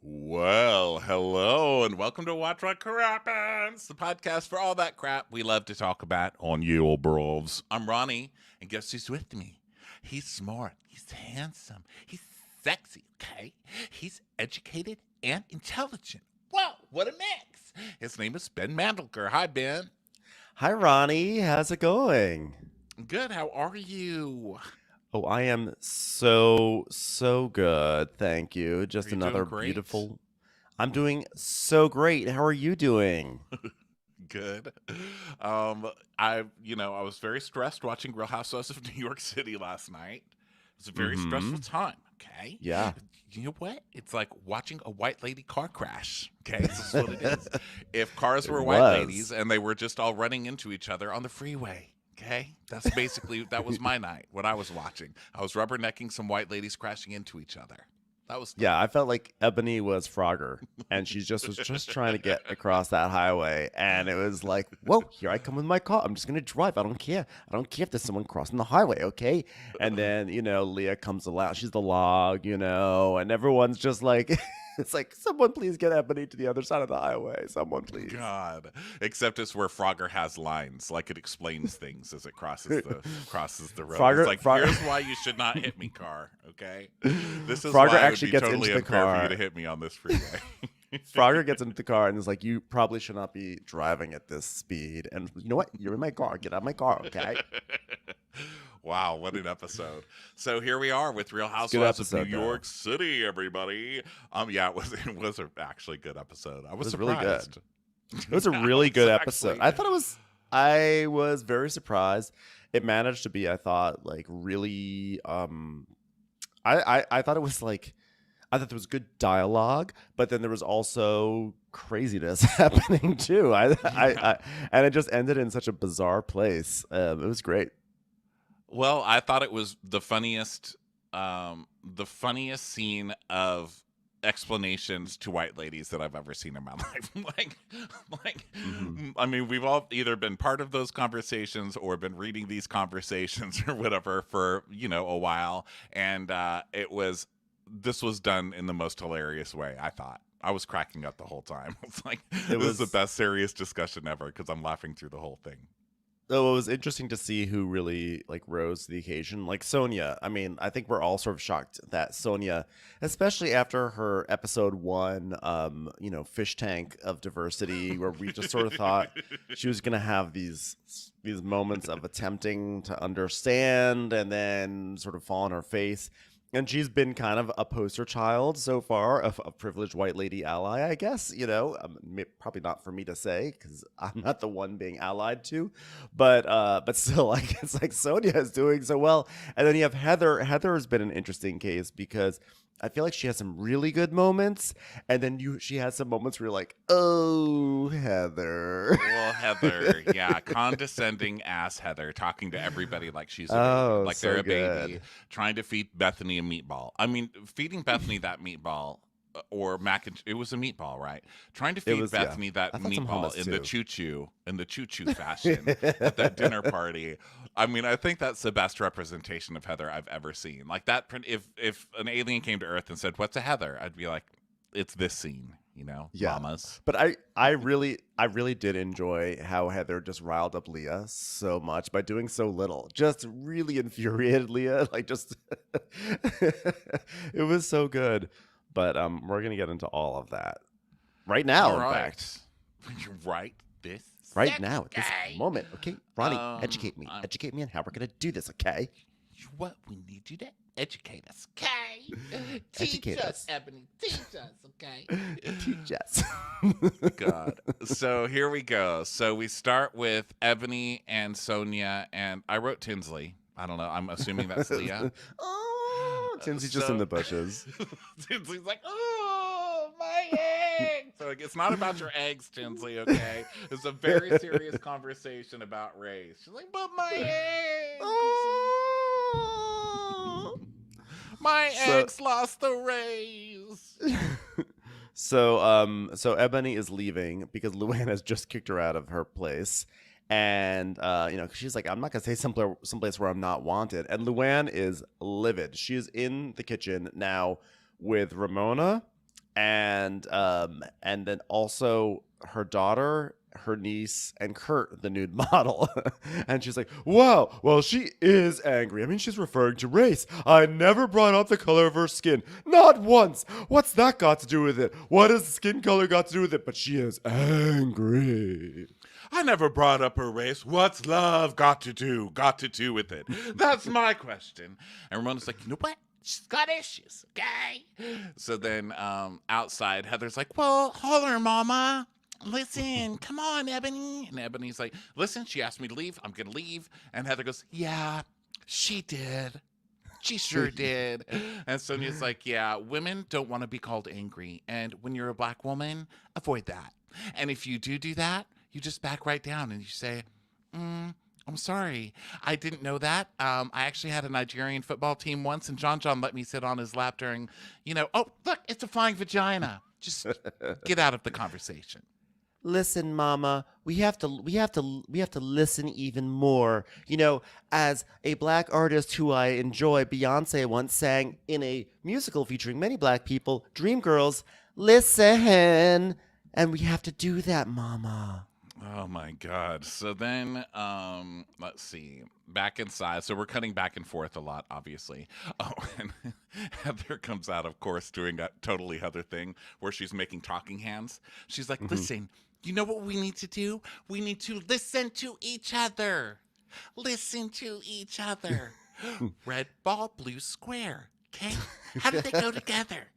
Well, hello and welcome to Watch What Crappens, the podcast for all that crap we love to talk about on you old bros. I'm Ronnie, and guess who's with me? He's smart, he's handsome, he's sexy, okay? He's educated and intelligent. Whoa, what a mix! His name is Ben Mandelker. Hi, Ben. Hi, Ronnie. How's it going? Good, how are you? Oh, I am so good. Thank you. Are Just you doing another great? beautiful. I'm doing so great. How are you doing? Good. I was very stressed watching Real Housewives of New York City last night. It was a very stressful Mm-hmm. time. Okay, Yeah. you know what? It's like watching a white lady car crash. Okay, this is what it is. If cars It were white ladies was. and they were just all running into each other on the freeway. Okay, that was my night. What I was watching, I was rubbernecking some white ladies crashing into each other. That was fun. Yeah, I felt like Ebony was Frogger, and she just was just trying to get across that highway, and it was like, whoa, here I come with my car. I'm just gonna drive. I don't care. I don't care if there's someone crossing the highway, okay? And then Leah comes along. She's the log, and everyone's just like, it's like, someone please get Ebony to the other side of the highway. Someone please. God. Except it's where Frogger has lines, like it explains things as it crosses the road. It's Frogger, like, Frogger, here's why you should not hit me, car. Okay, this is Frogger why it would actually be gets totally into the unfair for you to car. hit me on this freeway. Frogger gets into the car and is like, "You probably should not be driving at this speed." And you know what? You're in my car. Get out of my car, okay? Wow, what an episode! So here we are with Real It's a good Housewives of New episode, though. York City, everybody. Yeah, it was actually a good episode. I It was was really good. surprised. It was a I really was good episode. actually I thought it was. I was very surprised. It managed to be, I thought, like really. I thought it was like. I thought there was good dialogue, but then there was also craziness happening too. And it just ended in such a bizarre place. It was great. Well, I thought it was the funniest scene of explanations to white ladies that I've ever seen in my life. like, Hmm. I mean, we've all either been part of those conversations or been reading these conversations or whatever for a while, and this was done in the most hilarious way. I thought. I was cracking up the whole time. It's like It this is the was. best serious discussion ever because I'm laughing through the whole thing. So it was interesting to see who really like rose to the occasion. Like Sonia. I mean, I think we're all sort of shocked that Sonia, especially after her episode one, fish tank of diversity, where we just sort of thought she was gonna have these moments of attempting to understand and then sort of fall on her face. And she's been kind of a poster child so far of a privileged white lady ally, I guess. Probably not for me to say because I'm not the one being allied to, but still, like it's like Sonia is doing so well, and then you have Heather. Heather has been an interesting case because I feel like she has some really good moments, and then she has some moments where you're like, oh, Heather. Well, Heather, yeah, condescending ass Heather, talking to everybody like she's a baby, Oh, like they're so a baby, good. trying to feed Bethany a meatball. I mean, feeding Bethany that meatball, or it was a meatball, right? Trying to It feed was, yeah. Bethany that I thought some meatball hummus in the too. choo-choo fashion at that dinner party. I mean, I think that's the best representation of Heather I've ever seen. Like that, if an alien came to Earth and said, "What's a Heather?" I'd be like, "It's this scene." Yeah. Mamas. But I really did enjoy how Heather just riled up Leah so much by doing so little. Just really infuriated Leah. Like just it was so good. But we're gonna get into all of that right All now, in fact. right. Right this Right second, now, at this okay? moment. Okay, Ronnie, Um, educate me. I, Educate me on how we're gonna do this, okay? what we need you to educate us, okay? Teach Educate us, us. Ebony. Teach us, okay? Teach us. God. So here we go. So we start with Ebony and Sonia, and I wrote Tinsley. I don't know. I'm assuming that's Leah. Oh, Tinsy's just in So the bushes. Tinsley's like, oh, my eggs. So like, it's not about your eggs, Tinsley, okay? It's a very serious conversation about race. She's like, but my eggs. Oh. My So eggs lost the race. so Ebony is leaving because Luann has just kicked her out of her place. And she's like, I'm not gonna say someplace where I'm not wanted. And Luann is livid. She is in the kitchen now with Ramona and then also her daughter, her niece, and Kurt, the nude model. And she's like, wow, well, she is angry. I mean, she's referring to race. I never brought up the color of her skin. Not once. What's that got to do with it? What has skin color got to do with it? But she is angry. I never brought up her race. What's love got to do with it? That's my question. And Ramona's like, you know what? She's got issues, okay? So then outside, Heather's like, well, holler, mama. Listen, come on, Ebony. And Ebony's like, listen, she asked me to leave. I'm going to leave. And Heather goes, yeah, she did. She sure did. And Sonia's like, yeah, women don't want to be called angry. And when you're a black woman, avoid that. And if you do that, you just back right down and you say, I'm sorry. I didn't know that. I actually had a Nigerian football team once, and John let me sit on his lap during, oh, look, it's a flying vagina. Just get out of the conversation. Listen, Mama, we have to listen even more. As a black artist who I enjoy, Beyonce once sang in a musical featuring many black people, Dreamgirls, listen. And we have to do that, Mama. Oh my God. So then, let's see. Back inside. So we're cutting back and forth a lot, obviously. Oh, and Heather comes out, of course, doing that totally Heather thing where she's making talking hands. She's like, listen, you know what we need to do? We need to listen to each other. Listen to each other. Red ball, blue square. Okay? How did they go together?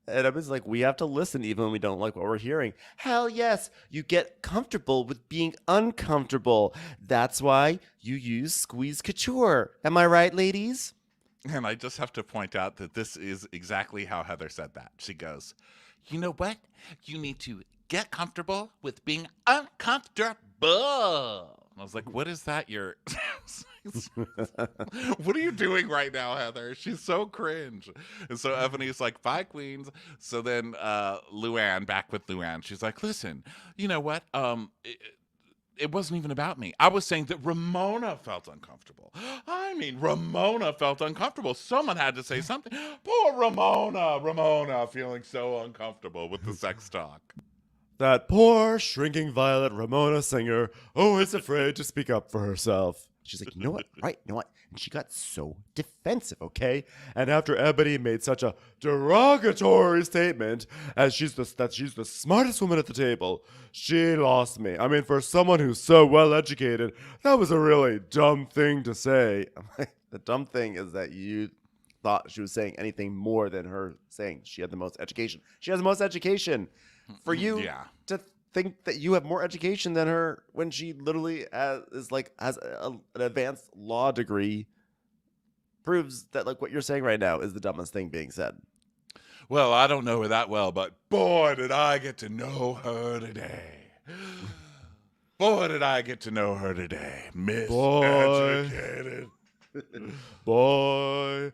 And I was like, we have to listen even when we don't like what we're hearing. Hell yes, you get comfortable with being uncomfortable. That's why you use Squeeze Couture. Am I right, ladies? And I just have to point out that this is exactly how Heather said that. She goes, you know what? You need to get comfortable with being uncomfortable. And I was like, what is that? What are you doing right now, Heather? She's so cringe. And so Ebony's like, bye, queens. So then Luann, back with Luann, she's like, listen, you know what? It wasn't even about me. I was saying that Ramona felt uncomfortable. I mean, Ramona felt uncomfortable. Someone had to say something. Poor Ramona feeling so uncomfortable with the sex talk. That poor, shrinking violet Ramona singer, always afraid to speak up for herself. She's like, you know what? Right, you know what? And she got so defensive, okay? And after Ebony made such a derogatory statement that she's the smartest woman at the table, she lost me. I mean, for someone who's so well educated, that was a really dumb thing to say. The dumb thing is that you thought she was saying anything more than her saying she had the most education. She has the most education. For you to think that you have more education than her when she literally has an advanced law degree proves that what you're saying right now is the dumbest thing being said. Well, I don't know her that well, but boy, did I get to know her today. Boy, did I get to know her today. Miseducated. Boy,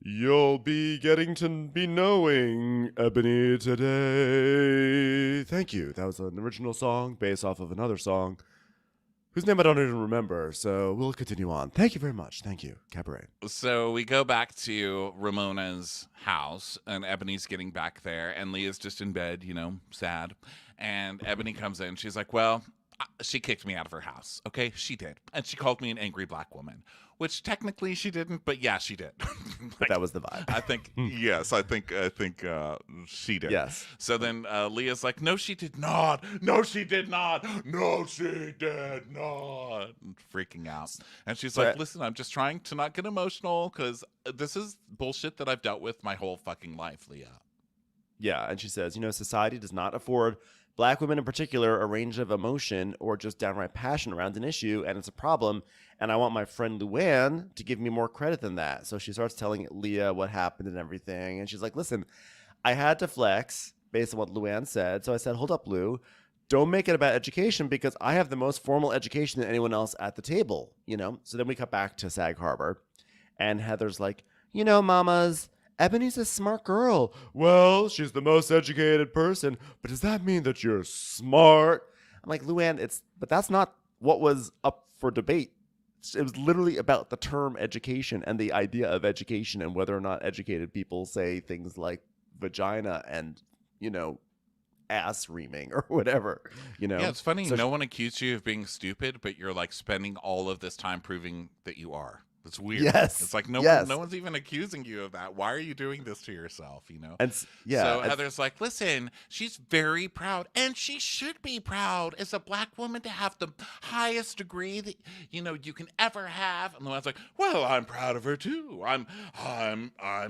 you'll be getting to be knowing Ebony today. Thank you. That was an original song based off of another song whose name I don't even remember, so we'll continue on. Thank you very much. Thank you, Cabaret. So we go back to Ramona's house, and Ebony's getting back there, and Leah's just in bed, sad. And Ebony comes in. She's like, well, she kicked me out of her house. Okay, she did. And she called me an angry black woman, which technically she didn't, but yeah, she did. But that was the vibe. I think, yes, I think she did. Yes. So then Leah's like, no, she did not. No, she did not. No, she did not. Freaking out. And she's like, listen, I'm just trying to not get emotional because this is bullshit that I've dealt with my whole fucking life, Leah. Yeah, and she says, society does not afford Black women in particular a range of emotion or just downright passion around an issue, and it's a problem, and I want my friend Luann to give me more credit than that. So she starts telling Leah what happened and everything, and she's like, listen, I had to flex based on what Luann said, so I said, hold up, Lou, don't make it about education because I have the most formal education than anyone else at the table, So then we cut back to Sag Harbor, and Heather's like, mamas, Ebony's a smart girl. Well, she's the most educated person, but does that mean that you're smart? I'm like, Luann, but that's not what was up for debate. It was literally about the term education and the idea of education and whether or not educated people say things like vagina and, ass reaming or whatever, Yeah, it's funny. So No one accused you of being stupid, but you're like spending all of this time proving that you are. It's weird. yes, It's like no yes. one's even accusing you of that. Why are you doing this to yourself? And So Heather's like, listen, she's very proud, and she should be proud as a black woman to have the highest degree that you can ever have. And the one's like, well, I'm proud of her too. I'm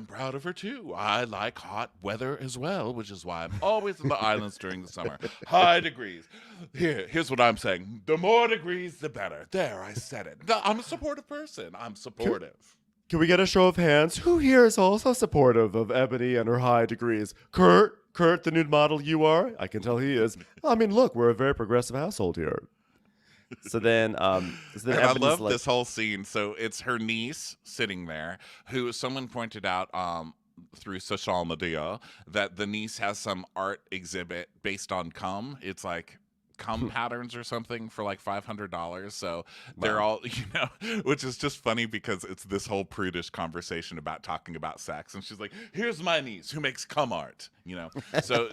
proud of her too. I like hot weather as well, which is why I'm always in the islands during the summer. High degrees. Here's what I'm saying: the more degrees, the better. There, I said it. No, I'm a supportive person. I'm supportive. Can we get a show of hands? Who here is also supportive of Ebony and her high degrees? Kurt, the nude model you are? I can tell he is. I mean, look, we're a very progressive household here. So then, And I love this whole scene. So it's her niece sitting there, who someone pointed out through social media that the niece has some art exhibit based on cum. It's like cum patterns or something for like $500. So they're all, which is just funny because it's this whole prudish conversation about talking about sex. And she's like, here's my niece who makes cum art, So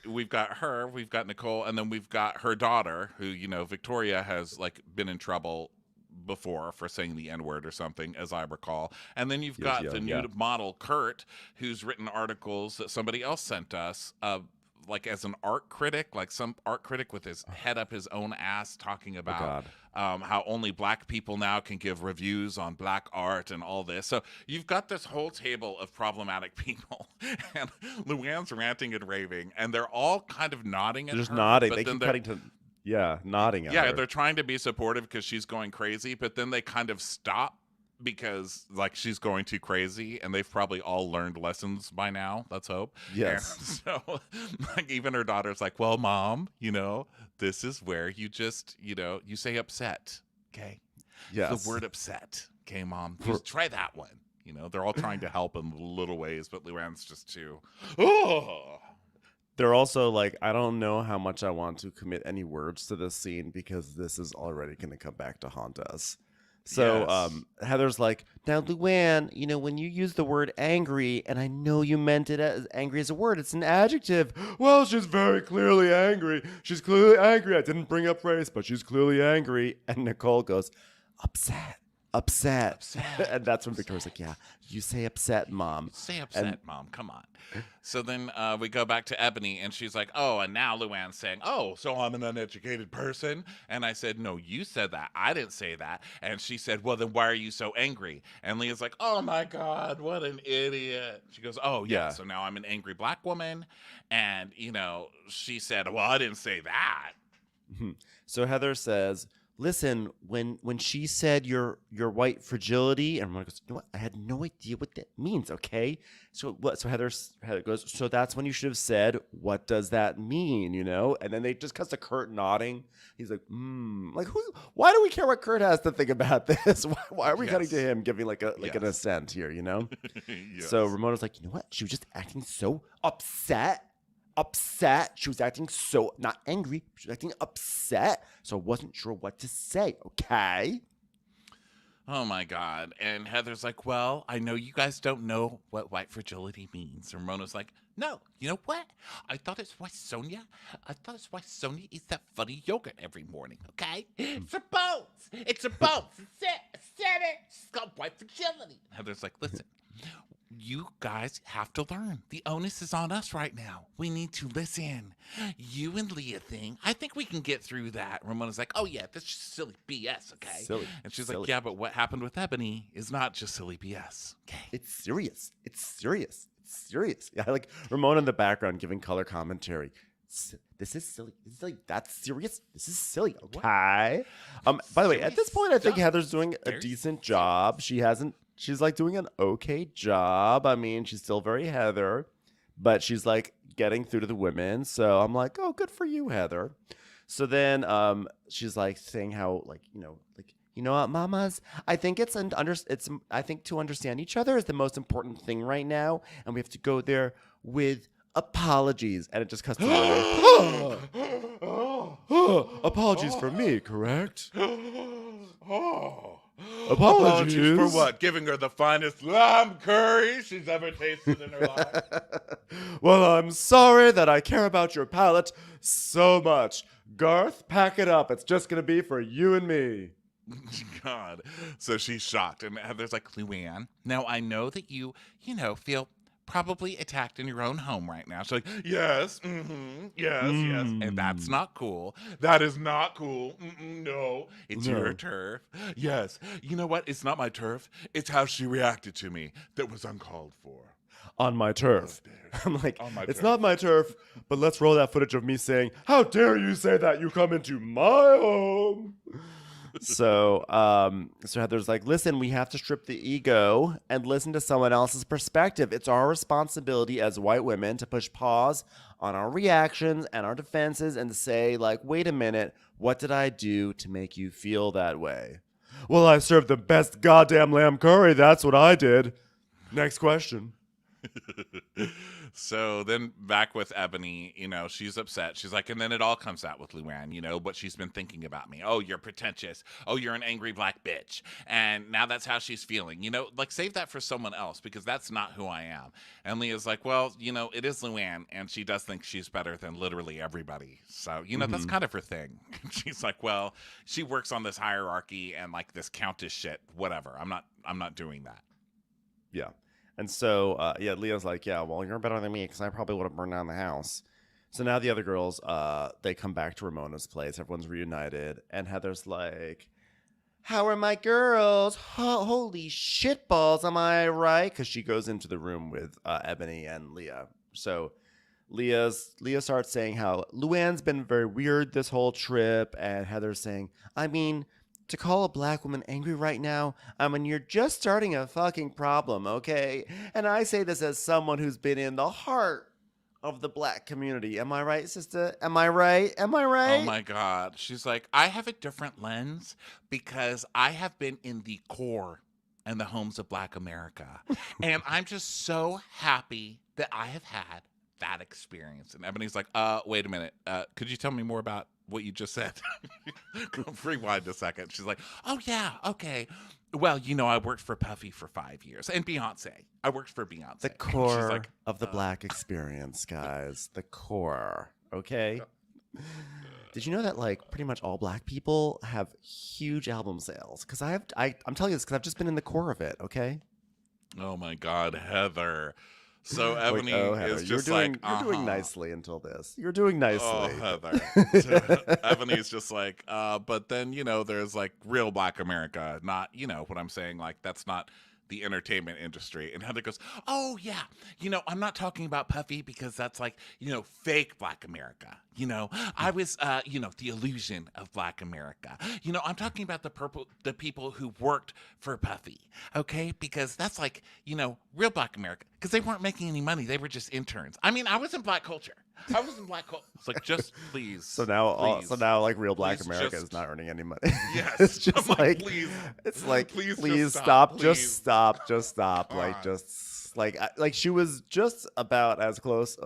we've got her, we've got Nicole, and then we've got her daughter who, Victoria has like been in trouble before for saying the N-word or something, as I recall. And then you've got the nude model, Kurt, who's written articles that somebody else sent us, like as an art critic, like some art critic with his head up his own ass talking about how only black people now can give reviews on black art and all this. So you've got this whole table of problematic people, and Luann's ranting and raving, and they're all kind of nodding at her. Just nodding. They keep cutting to, nodding at her. Yeah, they're trying to be supportive because she's going crazy, but then they kind of stop because like she's going too crazy, and they've probably all learned lessons by now. Let's hope. Yes. And so like even her daughter's like, well, Mom, this is where you just, you say upset. Okay. Yes. The word upset. Okay, Mom. Just try that one. They're all trying to help in little ways, but Luann's just too. Oh. They're also like, I don't know how much I want to commit any words to this scene because this is already going to come back to haunt us. So Yes. Heather's like, now, Luann, when you use the word angry, and I know you meant it as angry as a word, it's an adjective. Well, she's very clearly angry. She's clearly angry. I didn't bring up race, but she's clearly angry. And Nicole goes, upset. And that's when Victoria's like, yeah, you say upset, Mom. Say upset, Mom. Come on. So then we go back to Ebony, and she's like, oh, and now Luann's saying, oh, so I'm an uneducated person? And I said, no, you said that. I didn't say that. And she said, well, then why are you so angry? And Leah's like, oh, my God, what an idiot. She goes, oh, yeah. So now I'm an angry black woman. And, she said, well, I didn't say that. So Heather says, listen, when she said your white fragility, and Ramona goes, you know what? I had no idea what that means. Okay, so what? So Heather goes, so that's when you should have said, what does that mean? And then they just cuts to Kurt nodding. He's like, like who? Why do we care what Kurt has to think about this? Why are we cutting to him giving like an assent here? Yes. So Ramona's like, you know what? She was just acting so upset. She was acting so not angry. She was acting upset. So I wasn't sure what to say. Okay. Oh my God. And Heather's like, well, I know you guys don't know what white fragility means. And Ramona's like, no, you know what? I thought it's why Sonia eats that funny yogurt every morning, okay? It's a boat. It's a boat. Said it. She's got white fragility. Heather's like, listen. You guys have to learn. The onus is on us right now. We need to listen. You and Leah thing, I think we can get through that. Ramona's like, oh yeah, that's just silly BS, okay? Silly. And she's like, yeah, but what happened with Ebony is not just silly BS, okay? It's serious. Yeah, I like Ramona in the background giving color commentary. This is silly. That's serious. This is silly. Okay. By the way, at this point, I think Heather's doing a decent job. She's like doing an okay job. I mean, she's still very Heather, but she's like getting through to the women. So I'm like, oh, good for you, Heather. So then she's like saying how you know what, mamas? I think I think to understand each other is the most important thing right now, and we have to go there with apologies. And it just cuts to apologies for me, correct? Apologies for what? Giving her the finest lamb curry she's ever tasted in her life. Well, I'm sorry that I care about your palate so much. Garth, pack it up. It's just going to be for you and me. God. So she's shocked. And Heather's like, Luann, now I know that feel probably attacked in your own home right now. She's like, yes, yes. And that's not cool. That is not cool. No, it's your No. turf. Yes. You know what? It's not my turf. It's how she reacted to me that was uncalled for. On my turf. I'm like, On my it's turf. not my turf, but let's roll that footage of me saying, how dare you say that? You come into my home. So Heather's like, listen, we have to strip the ego and listen to someone else's perspective. It's our responsibility as white women to push pause on our reactions and our defenses and say, like, wait a minute, what did I do to make you feel that way? Well, I served the best goddamn lamb curry. That's what I did. Next question. So then back with Ebony, she's upset. She's like, and then it all comes out with Luann, what she's been thinking about me. Oh, you're pretentious. Oh, you're an angry black bitch. And now that's how she's feeling. Like save that for someone else because that's not who I am. And Leah's like, well, it is Luann and she does think she's better than literally everybody. So, that's kind of her thing. She's like, well, she works on this hierarchy and like this countess shit, whatever. I'm not doing that. Yeah. And so, Leah's like, yeah, well, you're better than me because I probably would have burned down the house. So now the other girls, they come back to Ramona's place. Everyone's reunited. And Heather's like, how are my girls? Holy shitballs, am I right? Because she goes into the room with Ebony and Leah. So Leah starts saying how Luann's been very weird this whole trip. And Heather's saying, I mean, to call a black woman angry right now, you're just starting a fucking problem, okay? And I say this as someone who's been in the heart of the black community. Am I right, sister? Am I right? Am I right? Oh my God. She's like, I have a different lens because I have been in the core and the homes of black America. And I'm just so happy that I have had that experience. And Ebony's like, wait a minute. Could you tell me more about what you just said? Rewind a second. She's like, oh yeah, okay. Well, I worked for Puffy for 5 years and Beyonce. I worked for Beyonce. The core of the black experience, guys. The core. Okay. Did you know that like pretty much all black people have huge album sales? Because I'm telling you this because I've just been in the core of it. Okay. Oh my God, Heather. So Ebony is just you're doing nicely until this. You're doing nicely. Oh, Heather. So Ebony's just like, but then, there's like real black America, not, what I'm saying, like that's not the entertainment industry. And Heather goes, oh yeah, I'm not talking about Puffy because that's like, fake black America. I was, the illusion of black America. I'm talking about the people who worked for Puffy. Okay. Because that's like, real black America. Because they weren't making any money. They were just interns. I mean, I was in black culture. It's like, just please. So now, like real black America is not earning any money. Yes. It's just like, please. It's like, please stop. Just stop. Just stop. Like she was just about as close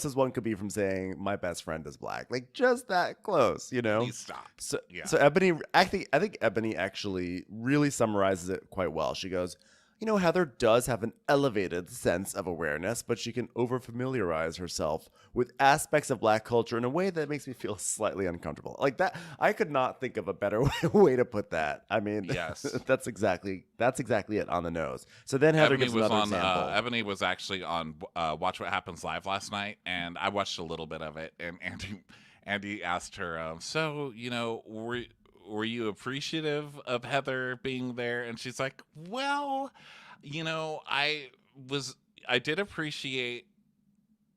as one could be from saying my best friend is black. Like just that close, Please stop. So Ebony, I think Ebony actually really summarizes it quite well. She goes, Heather does have an elevated sense of awareness, but she can over-familiarize herself with aspects of black culture in a way that makes me feel slightly uncomfortable. Like that, I could not think of a better way to put that. I mean, yes, that's exactly it on the nose. So then Heather gives another example. Ebony was actually on Watch What Happens Live last night, and I watched a little bit of it. And Andy asked her, so were you appreciative of Heather being there? And she's like, well, I did appreciate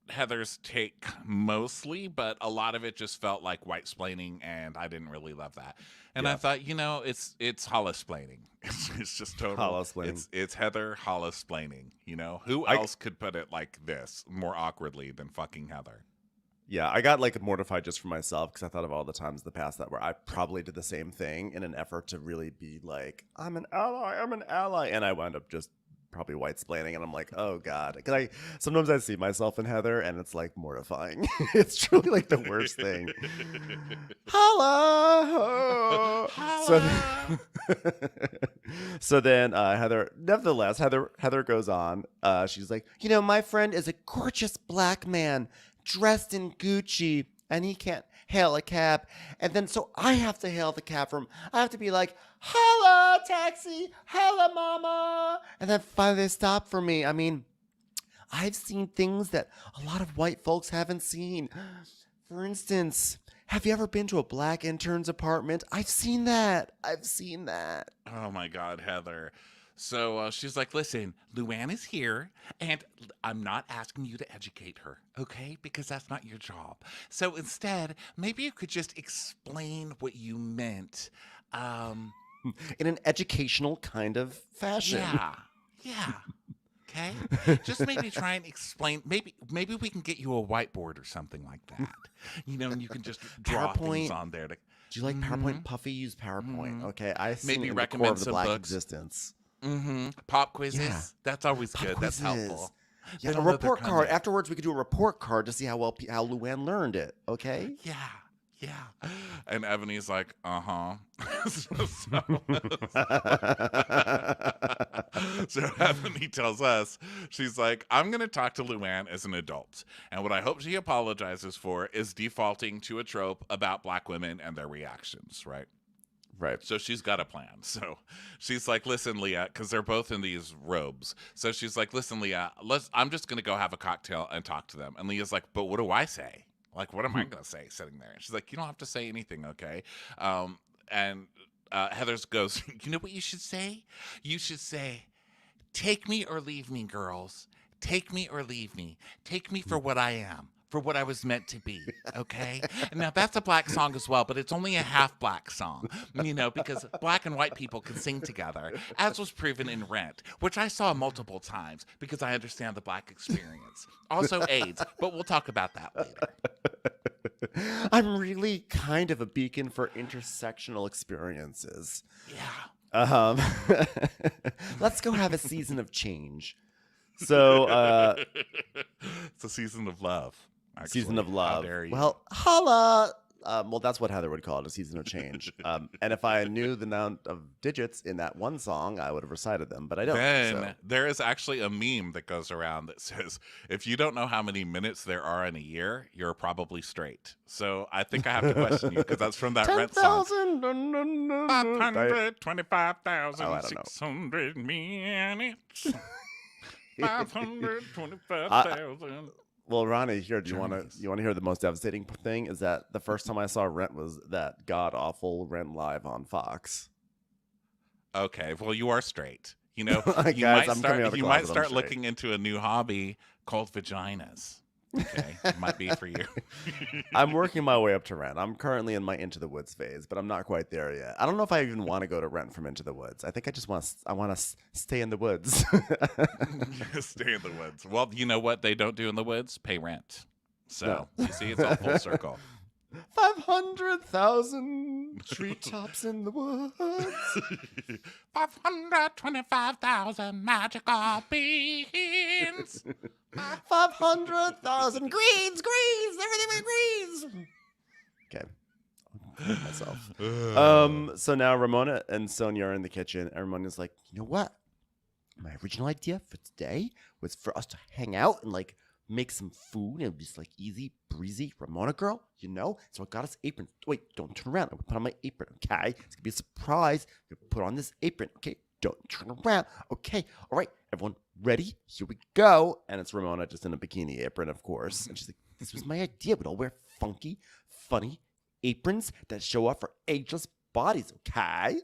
Heather's take mostly, but a lot of it just felt like white-splaining, and I didn't really love that. And I thought, it's hollow-splaining. It's just total hollow-splaining. It's Heather hollow-splaining. Who else could put it like this more awkwardly than fucking Heather? Yeah, I got like mortified just for myself because I thought of all the times in the past that where I probably did the same thing in an effort to really be like, I'm an ally, and I wound up just probably white-splaining, and I'm like, oh god, because sometimes I see myself in Heather, and it's like mortifying. It's truly like the worst thing. Holla! Holla! So then Heather goes on. She's like, my friend is a gorgeous black man dressed in Gucci, and he can't hail a cab. And then so I have to hail the cab for him. I have to be like, holla, taxi, holla, mama. And then finally they stop for me. I mean, I've seen things that a lot of white folks haven't seen. For instance, have you ever been to a black intern's apartment? I've seen that. Oh my God, Heather. So she's like, listen, Luann is here, and I'm not asking you to educate her, okay? Because that's not your job. So instead, maybe you could just explain what you meant. In an educational kind of fashion. Yeah. Okay? Just maybe try and explain. Maybe we can get you a whiteboard or something like that. And you can just draw things on there. Do you like PowerPoint? Puffy use PowerPoint. Okay, I see maybe in recommend the core of the some black books. Existence. Pop quizzes. Yeah. That's always Pop good. quizzes. That's helpful. Yeah, a report card. Afterwards, we could do a report card to see how well how Luann learned it. Okay. Yeah. And Ebony's like, So Ebony tells us, she's like, I'm going to talk to Luann as an adult. And what I hope she apologizes for is defaulting to a trope about black women and their reactions, right? Right. So she's got a plan. So she's like, listen, Leah, because they're both in these robes. So she's like, listen, Leah, I'm just going to go have a cocktail and talk to them. And Leah's like, but what do I say? Like, what am I going to say sitting there? And she's like, you don't have to say anything, okay? And Heather goes, you know what you should say? You should say, take me or leave me, girls. Take me or leave me. Take me for what I am, for what I was meant to be, okay? And now, that's a black song as well, but it's only a half black song, because black and white people can sing together, as was proven in Rent, which I saw multiple times because I understand the black experience. Also AIDS, but we'll talk about that later. I'm really kind of a beacon for intersectional experiences. Yeah. Let's go have a season of change. So, it's a season of love. Actually. Season of love. How dare you? Well, holla. Well, that's what Heather would call it, a season of change. And if I knew the amount of digits in that one song, I would have recited them, but I don't. Then there is actually a meme that goes around that says, if you don't know how many minutes there are in a year, you're probably straight. So I think I have to question you because that's from that Rent song. 525,600 minutes. 525,000. Well, Ronnie, here, do you want to hear the most devastating thing? Is that the first time I saw Rent was that god awful Rent Live on Fox. Okay, well, you are straight. You Guys, might start looking into a new hobby called vaginas. Okay, it might be for you. I'm working my way up to Rent. I'm currently in my Into the Woods phase, but I'm not quite there yet. I don't know if I even want to go to Rent from Into the Woods. I think I just want to stay in the woods. Stay in the woods. Well, you know what they don't do in the woods? Pay rent. So, You see, it's all full circle. 500,000 treetops in the woods. 525,000 magical beans. 500,000 greens, everything with greens. Okay, I'll hurt myself. So now Ramona and Sonia are in the kitchen, and Ramona's like, you know what? My original idea for today was for us to hang out and make some food and just easy breezy Ramona girl, So I got us apron. Wait, don't turn around. I'm gonna put on my apron, okay? It's gonna be a surprise. I'm gonna put on this apron, okay? Don't turn around, okay? All right, everyone ready? Here we go. And it's Ramona just in a bikini apron, of course. And she's like, this was my idea. We'd all wear funky, funny aprons that show off our ageless bodies, okay?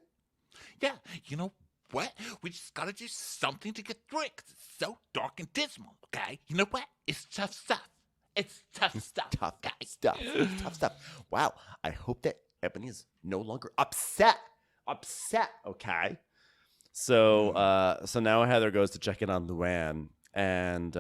Yeah, you know what? We just gotta do something to get through it because it's so dark and dismal, okay? You know what? It's tough stuff. It's tough stuff. Tough stuff. Wow. I hope that Ebony is no longer upset. Okay? So now Heather goes to check in on Luann, and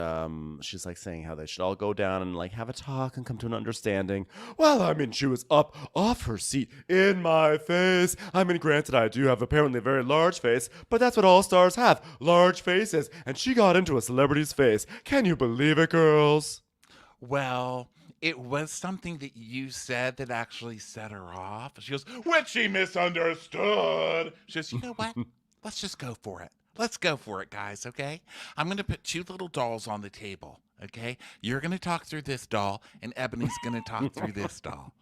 she's like saying how they should all go down and like have a talk and come to an understanding. Well, I mean, she was up off her seat in my face. I mean, granted, I do have apparently a very large face, but that's what all stars have, large faces. And she got into a celebrity's face. Can you believe it, girls? Well, it was something that you said that actually set her off. She goes, which she misunderstood. She goes, you know what? Let's just go for it. Let's go for it, guys, okay? I'm going to put two little dolls on the table, okay? You're going to talk through this doll, and Ebony's going to talk through this doll,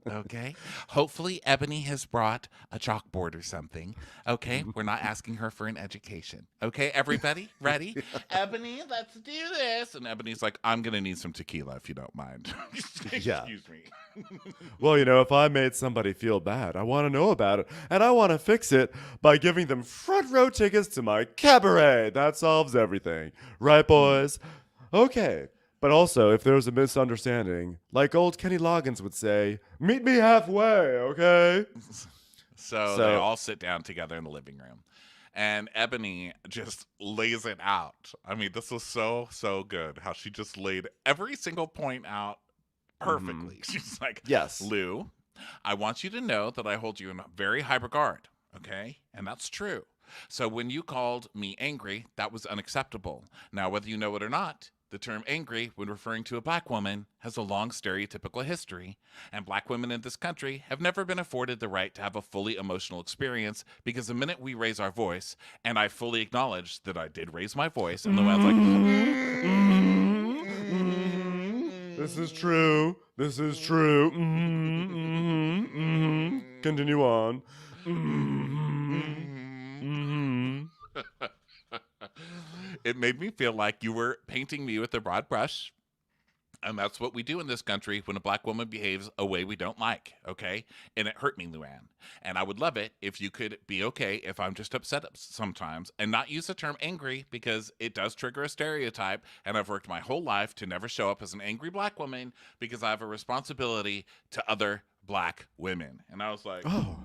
okay? Hopefully, Ebony has brought a chalkboard or something, okay? We're not asking her for an education, okay? Everybody, ready? Ebony, let's do this. And Ebony's like, I'm going to need some tequila if you don't mind. Yeah. Excuse me. Well, you know, if I made somebody feel bad, I want to know about it. And I want to fix it by giving them front row tickets to my cabaret. That solves everything. Right, boys? Okay. But also, if there's a misunderstanding, like old Kenny Loggins would say, meet me halfway, okay? So they all sit down together in the living room. And Ebony just lays it out. I mean, this was so good. How she just laid every single point out perfectly. She's like, yes, Lou, I want you to know that I hold you in very high regard, okay? And that's true. So when you called me angry, that was unacceptable. Now, whether you know it or not, the term angry, when referring to a black woman, has a long stereotypical history, and black women in this country have never been afforded the right to have a fully emotional experience, because the minute we raise our voice, and I fully acknowledge that I did raise my voice, and the man's like, this is true. This is true. Continue on. It made me feel like you were painting me with a broad brush. And that's what we do in this country when a black woman behaves a way we don't like, okay? And it hurt me, Luann. And I would love it if you could be okay if I'm just upset sometimes and not use the term angry, because it does trigger a stereotype. And I've worked my whole life to never show up as an angry black woman because I have a responsibility to other black women. And I was like, oh.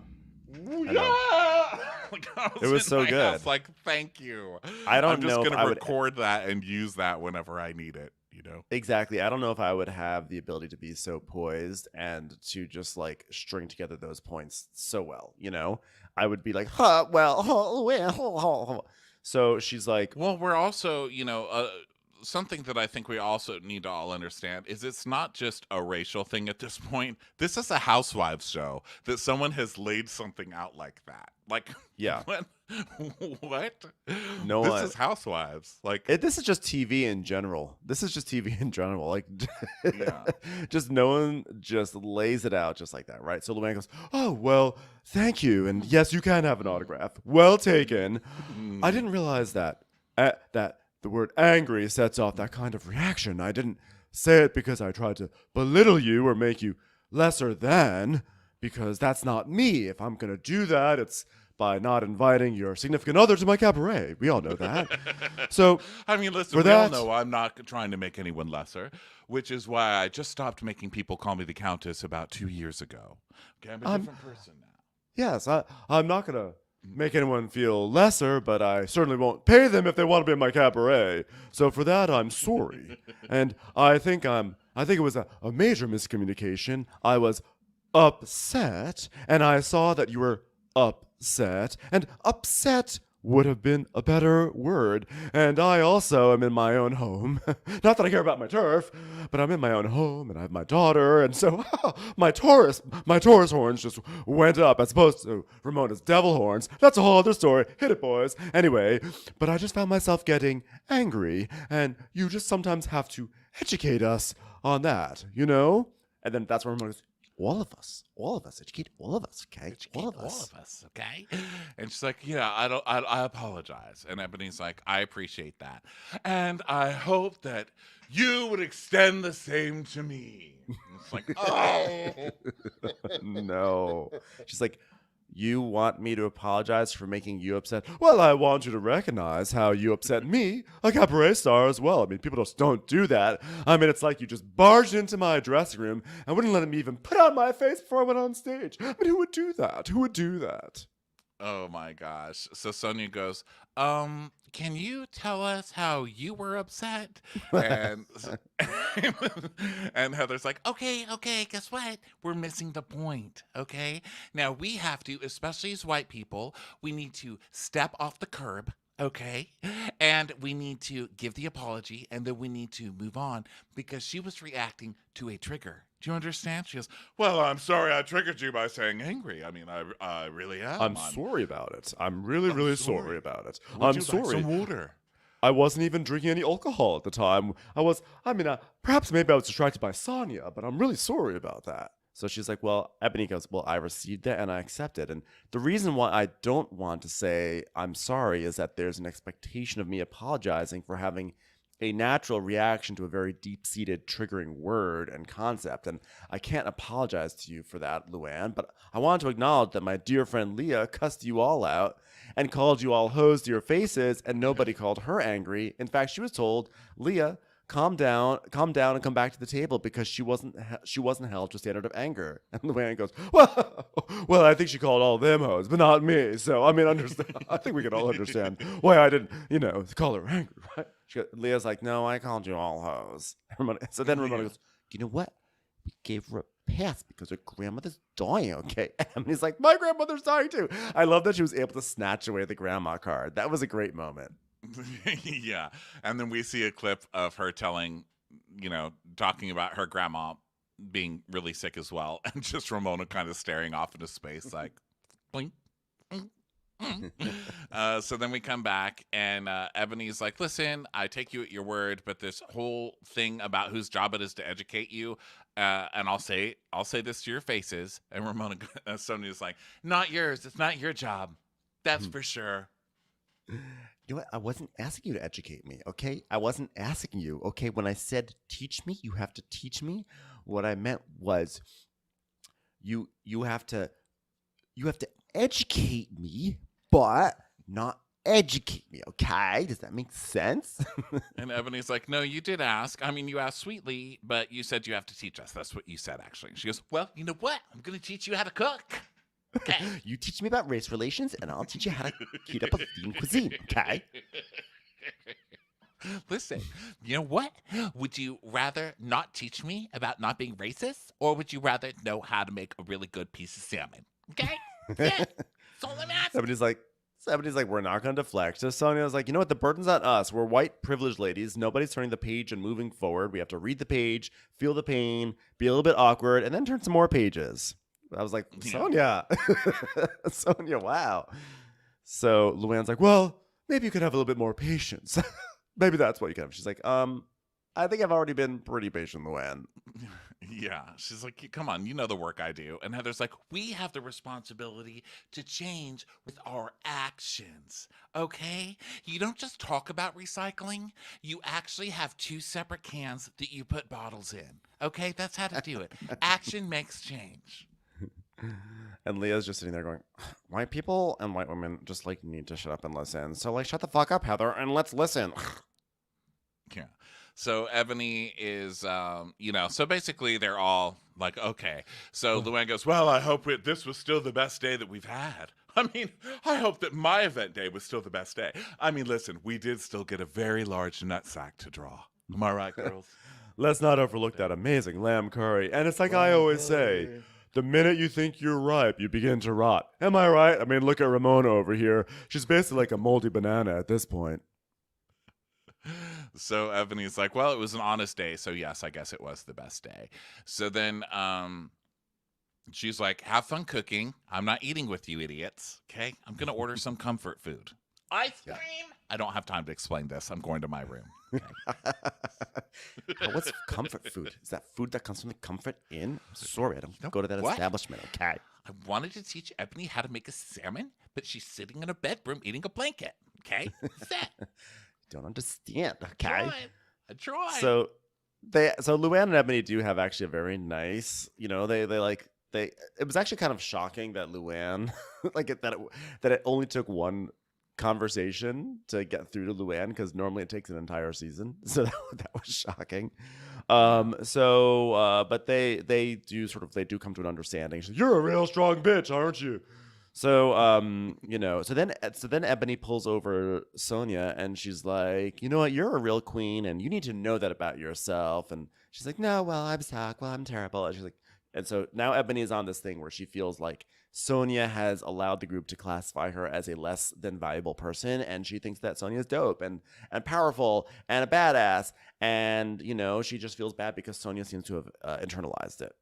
Yeah! Like, it was so good. House, like, thank you. I'm just going to record that and use that whenever I need it. You know? Exactly. I don't know if I would have the ability to be so poised and to just like string together those points so well, you know? I would be like, so she's like, well, we're also, something that I think we also need to all understand is it's not just a racial thing at this point. This is a housewives show that someone has laid something out like that. Like, yeah. What? No, this is housewives. Like, this is just TV in general. Like, yeah. Just no one just lays it out just like that, right? So Luann goes, oh, well, thank you. And yes, you can have an autograph. Well taken. I didn't realize that the word angry sets off that kind of reaction. I didn't say it because I tried to belittle you or make you lesser than, because that's not me. If I'm going to do that, it's by not inviting your significant other to my cabaret. We all know that. So, I mean, listen, all know I'm not trying to make anyone lesser, which is why I just stopped making people call me the Countess about 2 years ago. Okay, I'm a different person now. Yes, I'm not going to make anyone feel lesser, but I certainly won't pay them if they want to be in my cabaret. So for that, I'm sorry. And I think it was a major miscommunication. I was upset, and I saw that you were upset, and upset would have been a better word. And I also am in my own home. Not that I care about my turf, but I'm in my own home, and I have my daughter, and so my Taurus horns just went up as opposed to Ramona's devil horns. That's a whole other story. Hit it, boys. Anyway, but I just found myself getting angry, and you just sometimes have to educate us on that, you know? And then that's where Ramona goes, all of us, educate all of us, okay? All of us, okay? And she's like, yeah, I apologize. And Ebony's like, I appreciate that. And I hope that you would extend the same to me. And it's like, oh. No. She's like, you want me to apologize for making you upset? Well, I want you to recognize how you upset me, a cabaret star as well. I mean, people just don't do that. I mean, it's like you just barged into my dressing room and wouldn't let me even put on my face before I went on stage. I mean, who would do that? Oh my gosh. So Sonia goes, can you tell us how you were upset? And and Heather's like, okay, guess what? We're missing the point, okay? Now we have to, especially as white people, we need to step off the curb. Okay. And we need to give the apology and then we need to move on because she was reacting to a trigger. Do you understand? She goes, well, I'm sorry I triggered you by saying angry. I mean, I really am. I'm sorry about it. I'm really, I'm really sorry. sorry about it. Would I'm you sorry. like some water? I wasn't even drinking any alcohol at the time. Perhaps maybe I was distracted by Sonia, but I'm really sorry about that. So she's like, well, Ebony goes, well, I received that and I accept it. And the reason why I don't want to say I'm sorry is that there's an expectation of me apologizing for having a natural reaction to a very deep-seated triggering word and concept. And I can't apologize to you for that, Luann, but I want to acknowledge that my dear friend Leah cussed you all out and called you all hoes to your faces, and nobody called her angry. In fact, she was told, Leah, calm down, and come back to the table because she wasn't held to a standard of anger. And Luann goes, well, I think she called all them hoes, but not me. So I mean, understand. I think we can all understand why I didn't, call her angry, right? Leah's like, no, I called you all hoes. So then Ramona goes, you know what? We gave her a pass because her grandmother's dying, okay? And he's like, my grandmother's dying too. I love that she was able to snatch away the grandma card. That was a great moment. Yeah. And then we see a clip of her telling, talking about her grandma being really sick as well. And just Ramona kind of staring off into space like, blink. So then we come back and Ebony's like, listen, I take you at your word, but this whole thing about whose job it is to educate you, and I'll say this to your faces. And Ramona, Sonia's like, not yours. It's not your job. That's for sure. You know what? I wasn't asking you to educate me, okay? I wasn't asking you, okay? When I said teach me, you have to teach me. What I meant was you have to educate me, but not educate me, okay? Does that make sense? And Ebony's like, no, you did ask. I mean, you asked sweetly, but you said you have to teach us. That's what you said, actually. She goes, well, you know what? I'm going to teach you how to cook. Okay. You teach me about race relations, and I'll teach you how to heat up a themed cuisine, okay? Listen, you know what? Would you rather not teach me about not being racist, or would you rather know how to make a really good piece of salmon? Okay? Yeah. That's all I'm asking. Somebody's like, we're not going to deflect. So Sonia's like, you know what? The burden's on us. We're white privileged ladies. Nobody's turning the page and moving forward. We have to read the page, feel the pain, be a little bit awkward, and then turn some more pages. I was like, Sonia. Sonia, wow. So Luann's like, well, maybe you could have a little bit more patience. Maybe that's what you can have. She's like, I think I've already been pretty patient, Luann. Yeah. She's like, come on, you know the work I do. And Heather's like, we have the responsibility to change with our actions. Okay? You don't just talk about recycling. You actually have 2 separate cans that you put bottles in. Okay? That's how to do it. Action makes change. And Leah's just sitting there going, white people and white women just like need to shut up and listen. So like, shut the fuck up, Heather, and let's listen. Yeah. So Ebony is, so basically they're all like, okay. So Luann goes, well, I hope this was still the best day that we've had. I mean, I hope that my event day was still the best day. I mean, listen, we did still get a very large nutsack to draw. Am I right, girls? Let's not overlook that amazing lamb curry. And it's like I always say, the minute you think you're ripe, you begin to rot. Am I right? I mean, look at Ramona over here. She's basically like a moldy banana at this point. So Ebony's like, well, it was an honest day. So yes, I guess it was the best day. So then she's like, have fun cooking. I'm not eating with you idiots. Okay. I'm going to order some comfort food. Ice cream. I don't have time to explain this. I'm going to my room. Okay. What's comfort food? Is that food that comes from the Comfort Inn? I'm sorry, I don't go to that establishment, okay? I wanted to teach Ebony how to make a salmon, but she's sitting in a bedroom eating a blanket. Okay? Set. Don't understand, okay? I tried. So Luann and Ebony do have actually a very nice, it was actually kind of shocking that Luann, that it only took one conversation to get through to Luann, because normally it takes an entire season. So that was shocking. But they do come to an understanding. She's like, you're a real strong bitch, aren't you? So, so then Ebony pulls over Sonia and she's like, you know what, you're a real queen and you need to know that about yourself. And she's like, no, well, I'm stuck. Well, I'm terrible. And she's like, and so now Ebony is on this thing where she feels like Sonia has allowed the group to classify her as a less than valuable person. And she thinks that Sonia is dope and powerful and a badass. And, she just feels bad because Sonia seems to have internalized it.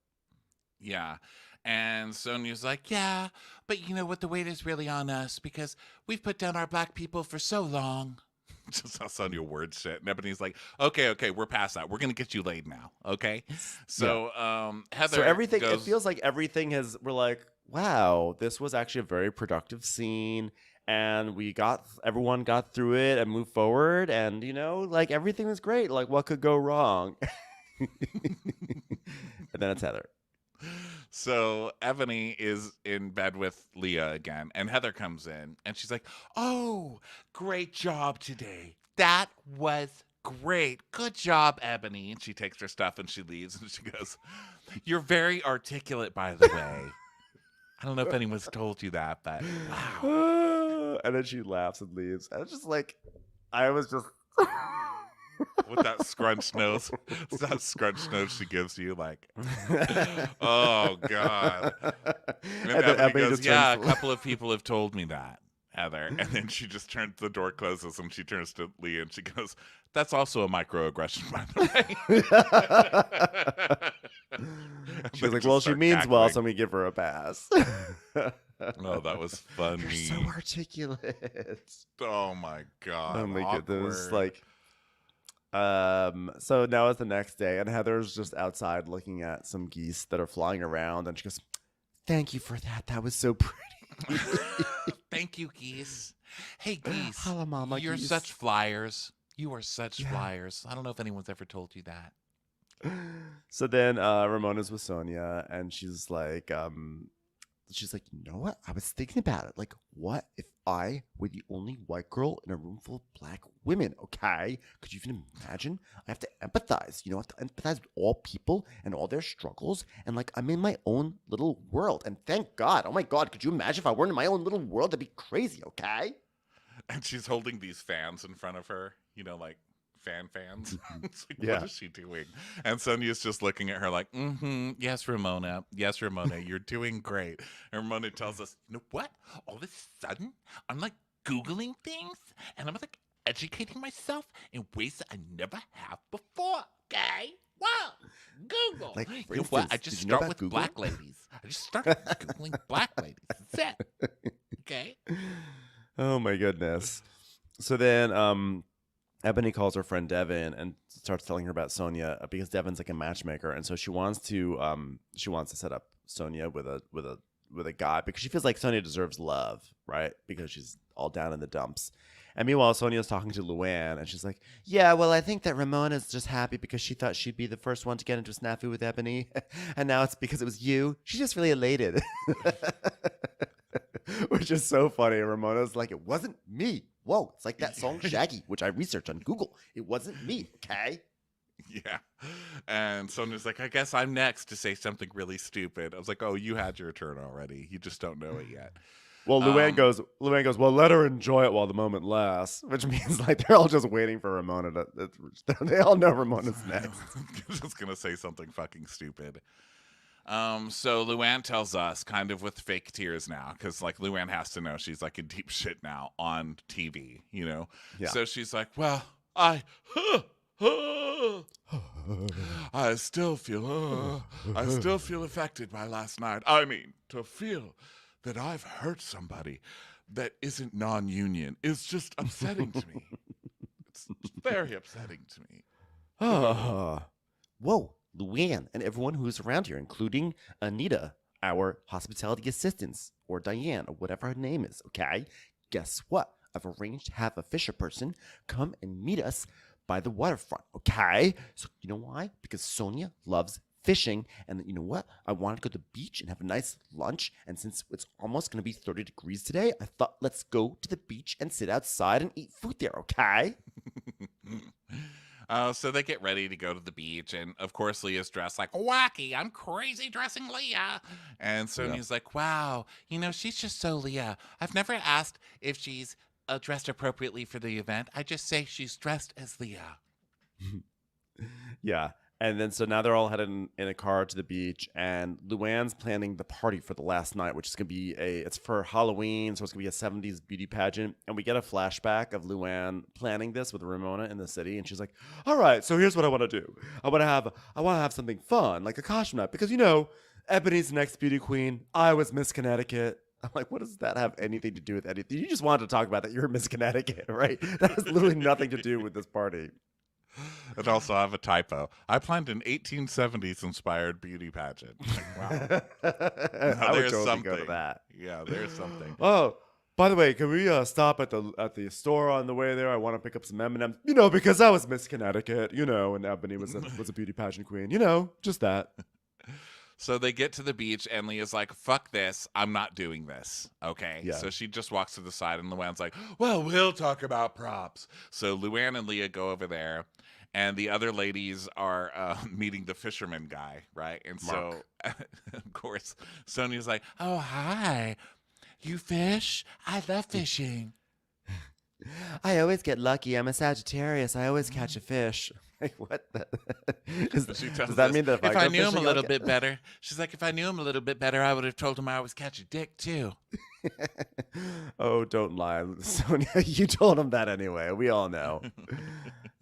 Yeah. And Sonia's like, yeah, but you know what? The weight is really on us because we've put down our black people for so long. Just how Sonia word shit. And Ebony's like, okay, we're past that. We're going to get you laid now. Okay. So, Heather So everything, goes, it feels like everything we're like, wow, this was actually a very productive scene. And everyone got through it and moved forward. And, like everything was great. Like, what could go wrong? And then it's Heather. So Ebony is in bed with Leah again, and Heather comes in, and she's like, "Oh, great job today. That was great. Good job, Ebony." And she takes her stuff and she leaves, and she goes, "You're very articulate, by the way." I don't know if anyone's told you that, but wow. And then she laughs and leaves. And it's just like, I was just. With that scrunched nose. It's that scrunched nose she gives you, like, oh, God. And then Ebony goes, yeah, a couple of people have told me that, Heather. And then she just turns, the door closes, and she turns to Leah, and she goes, that's also a microaggression, by the way. She's like, well, she means cackling. Well, so we give her a pass. Oh, that was funny. You're so articulate. Oh, my God. Oh, my goodness. Like... So now it's the next day, and Heather's just outside looking at some geese that are flying around, and she goes, thank you for that. That was so pretty. Thank you, geese. Hey, geese. Hello, Mama. You're geese. such flyers. You are such flyers. I don't know if anyone's ever told you that. So then Ramona's with Sonia, and she's like, you know what? I was thinking about it. Like, what if I were the only white girl in a room full of black women? Okay. Could you even imagine? I have to empathize. I have to empathize with all people and all their struggles. And like, I'm in my own little world. And thank God. Oh my God. Could you imagine if I weren't in my own little world? That'd be crazy. Okay. And she's holding these fans in front of her, like fans. It's like, what is she doing? And Sonia's just looking at her like, yes, Ramona, you're doing great. And Ramona tells us, you know what? All of a sudden, I'm like Googling things, and I'm like educating myself in ways that I never have before. Okay? Wow. Google. Like, you know what? I just start with Google? Black ladies. I just start Googling black ladies. That's it. Okay? Oh, my goodness. So then, Ebony calls her friend Devin and starts telling her about Sonia because Devin's like a matchmaker, and so she wants to set up Sonia with a guy because she feels like Sonia deserves love, right? Because she's all down in the dumps. And meanwhile, Sonia's talking to Luann, and she's like, "Yeah, well, I think that Ramona's just happy because she thought she'd be the first one to get into a snafu with Ebony, and now it's because it was you. She's just really elated." Which is so funny. Ramona's like, "It wasn't me." Whoa, it's like that song Shaggy, which I researched on Google. It wasn't me, okay? Yeah. And Sonia's like, I guess I'm next to say something really stupid. I was like, oh, you had your turn already. You just don't know it yet. Well, Luann goes, well, let her enjoy it while the moment lasts, which means like they're all just waiting for Ramona they all know Ramona's next. I'm just going to say something fucking stupid. So Luann tells us, kind of with fake tears now, because like Luann has to know she's like in deep shit now on TV, Yeah. So she's like, well, I still feel affected by last night. I mean, to feel that I've hurt somebody that isn't non-union is just upsetting to me. It's very upsetting to me. Whoa. Luann and everyone who's around here, including Anita, our hospitality assistants, or Diane, or whatever her name is, okay? Guess what? I've arranged to have a Fisher person come and meet us by the waterfront, okay? So you know why? Because Sonia loves fishing, and you know what? I want to go to the beach and have a nice lunch, and since it's almost going to be 30 degrees today, I thought let's go to the beach and sit outside and eat food there, okay? So they get ready to go to the beach, and of course Leah's dressed like wacky. I'm crazy dressing Leah, and Yeah. Sonia's like, "Wow, she's just so Leah. I've never asked if she's dressed appropriately for the event. I just say she's dressed as Leah." Yeah. And then so now they're all headed in a car to the beach, and Luann's planning the party for the last night, which is gonna be it's for Halloween, so it's gonna be a 70s beauty pageant. And we get a flashback of Luann planning this with Ramona in the city, and she's like, "All right, so here's what I want to do. I want to have something fun, like a costume night, because Ebony's the next beauty queen. I was Miss Connecticut." I'm like, what does that have anything to do with anything? You just wanted to talk about that you're Miss Connecticut, right? That has literally nothing to do with this party. And also, I have a typo. I planned an 1870s inspired beauty pageant. Like, wow. I would There's totally something. go to that. Yeah, there's something. Oh, by the way, can we stop at the store on the way there? I want to pick up some M&Ms. Because I was Miss Connecticut, and Ebony was a beauty pageant queen. Just that. So they get to the beach, and Leah's like, "Fuck this. I'm not doing this." Okay. Yeah. So she just walks to the side, and Luann's like, "Well, we'll talk about props." So Luann and Leah go over there, and the other ladies are meeting the fisherman guy, right? And Mark. so, of course, Sonia's like, "Oh, hi. You fish? I love fishing." I always get lucky. I'm a Sagittarius. I always catch a fish. Like, what? Does that mean that if I go knew him a fishing, little bit better, she's like, if I knew him a little bit better, I would have told him I was catching dick too. Oh, don't lie, Sonia. You told him that anyway. We all know.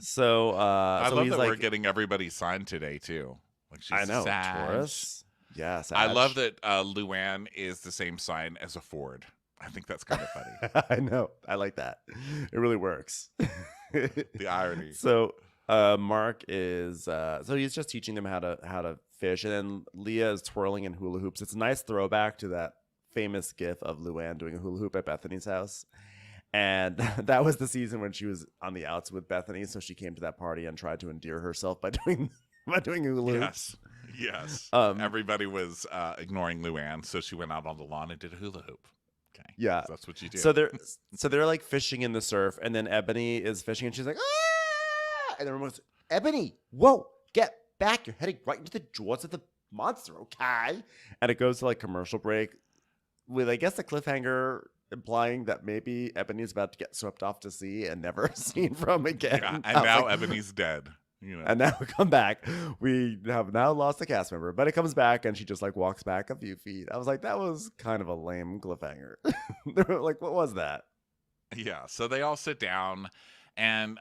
So, I love he's that like, we're getting everybody signed today too. Like she's I know, Sag. Taurus. Yeah, Sag. I love that Luann is the same sign as a Ford. I think that's kind of funny. I know. I like that. It really works. The irony. So, Mark is so he's just teaching them how to fish, and then Leah is twirling in hula hoops. It's a nice throwback to that famous gif of Luann doing a hula hoop at Bethany's house. And that was the season when she was on the outs with Bethany, so she came to that party and tried to endear herself by doing hula hoops. Yes. Everybody was ignoring Luann, so she went out on the lawn and did a hula hoop. Okay. Yeah. So that's what you do. So they're like fishing in the surf, and then Ebony is fishing, and she's like, "Ah!" And everyone goes, "Ebony, whoa, get back. You're heading right into the jaws of the monster, okay?" And it goes to like commercial break with, I guess, a cliffhanger implying that maybe Ebony's about to get swept off to sea and never seen from again. Yeah, and now Ebony's dead. And now we come back. We have now lost a cast member, but it comes back and she just like walks back a few feet. I was like, that was kind of a lame cliffhanger. They were like, what was that? Yeah. So they all sit down and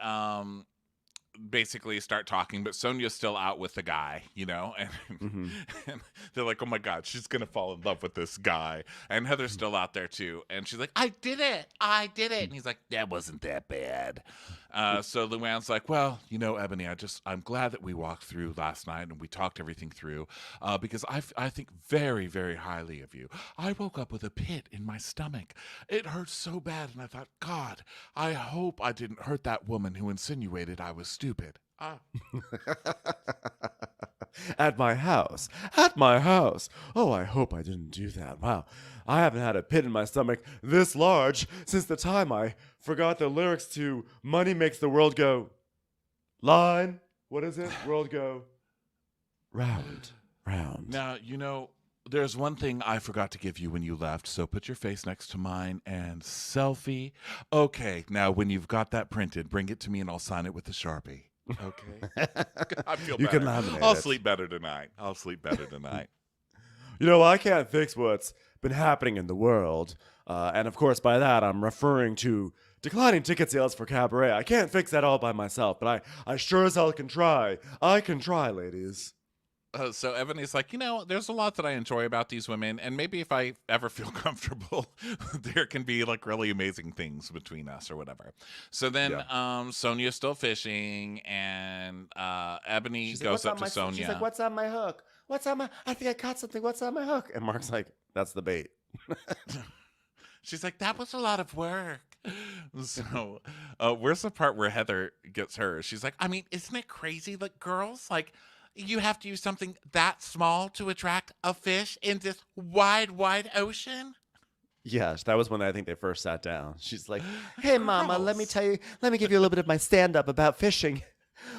basically start talking, but Sonia's still out with the guy, and, and they're like, oh my God, she's gonna fall in love with this guy. And Heather's still out there too, and she's like, I did it, and he's like, that wasn't that bad. So Luann's like, well, Ebony, I'm glad that we walked through last night and we talked everything through, because I think very, very highly of you. I woke up with a pit in my stomach. It hurt so bad, and I thought, God, I hope I didn't hurt that woman who insinuated I was stupid. At my house. Oh, I hope I didn't do that. Wow. I haven't had a pit in my stomach this large since the time I forgot the lyrics to Money Makes the World Go Line. What is it? World go round. Now, there's one thing I forgot to give you when you left, so put your face next to mine and selfie. Okay, now when you've got that printed, bring it to me and I'll sign it with a Sharpie. Okay? I feel You better. can laminate I'll it. sleep better tonight. I can't fix what's been happening in the world. And of course, by that, I'm referring to declining ticket sales for Cabaret. I can't fix that all by myself, but I sure as hell can try. I can try, ladies. So Ebony's like, there's a lot that I enjoy about these women, and maybe if I ever feel comfortable, there can be like really amazing things between us or whatever. So then Sonia's still fishing, and Ebony goes up to Sonia. She's like, what's on my hook? I think I caught something. What's on my hook? And Mark's like, that's the bait. She's like, that was a lot of work. So where's the part where Heather gets hers? She's like, I mean, isn't it crazy that girls, like, you have to use something that small to attract a fish in this wide, wide ocean? Yes, that was when I think they first sat down. She's like, hey, Mama, let me give you a little bit of my stand-up about fishing.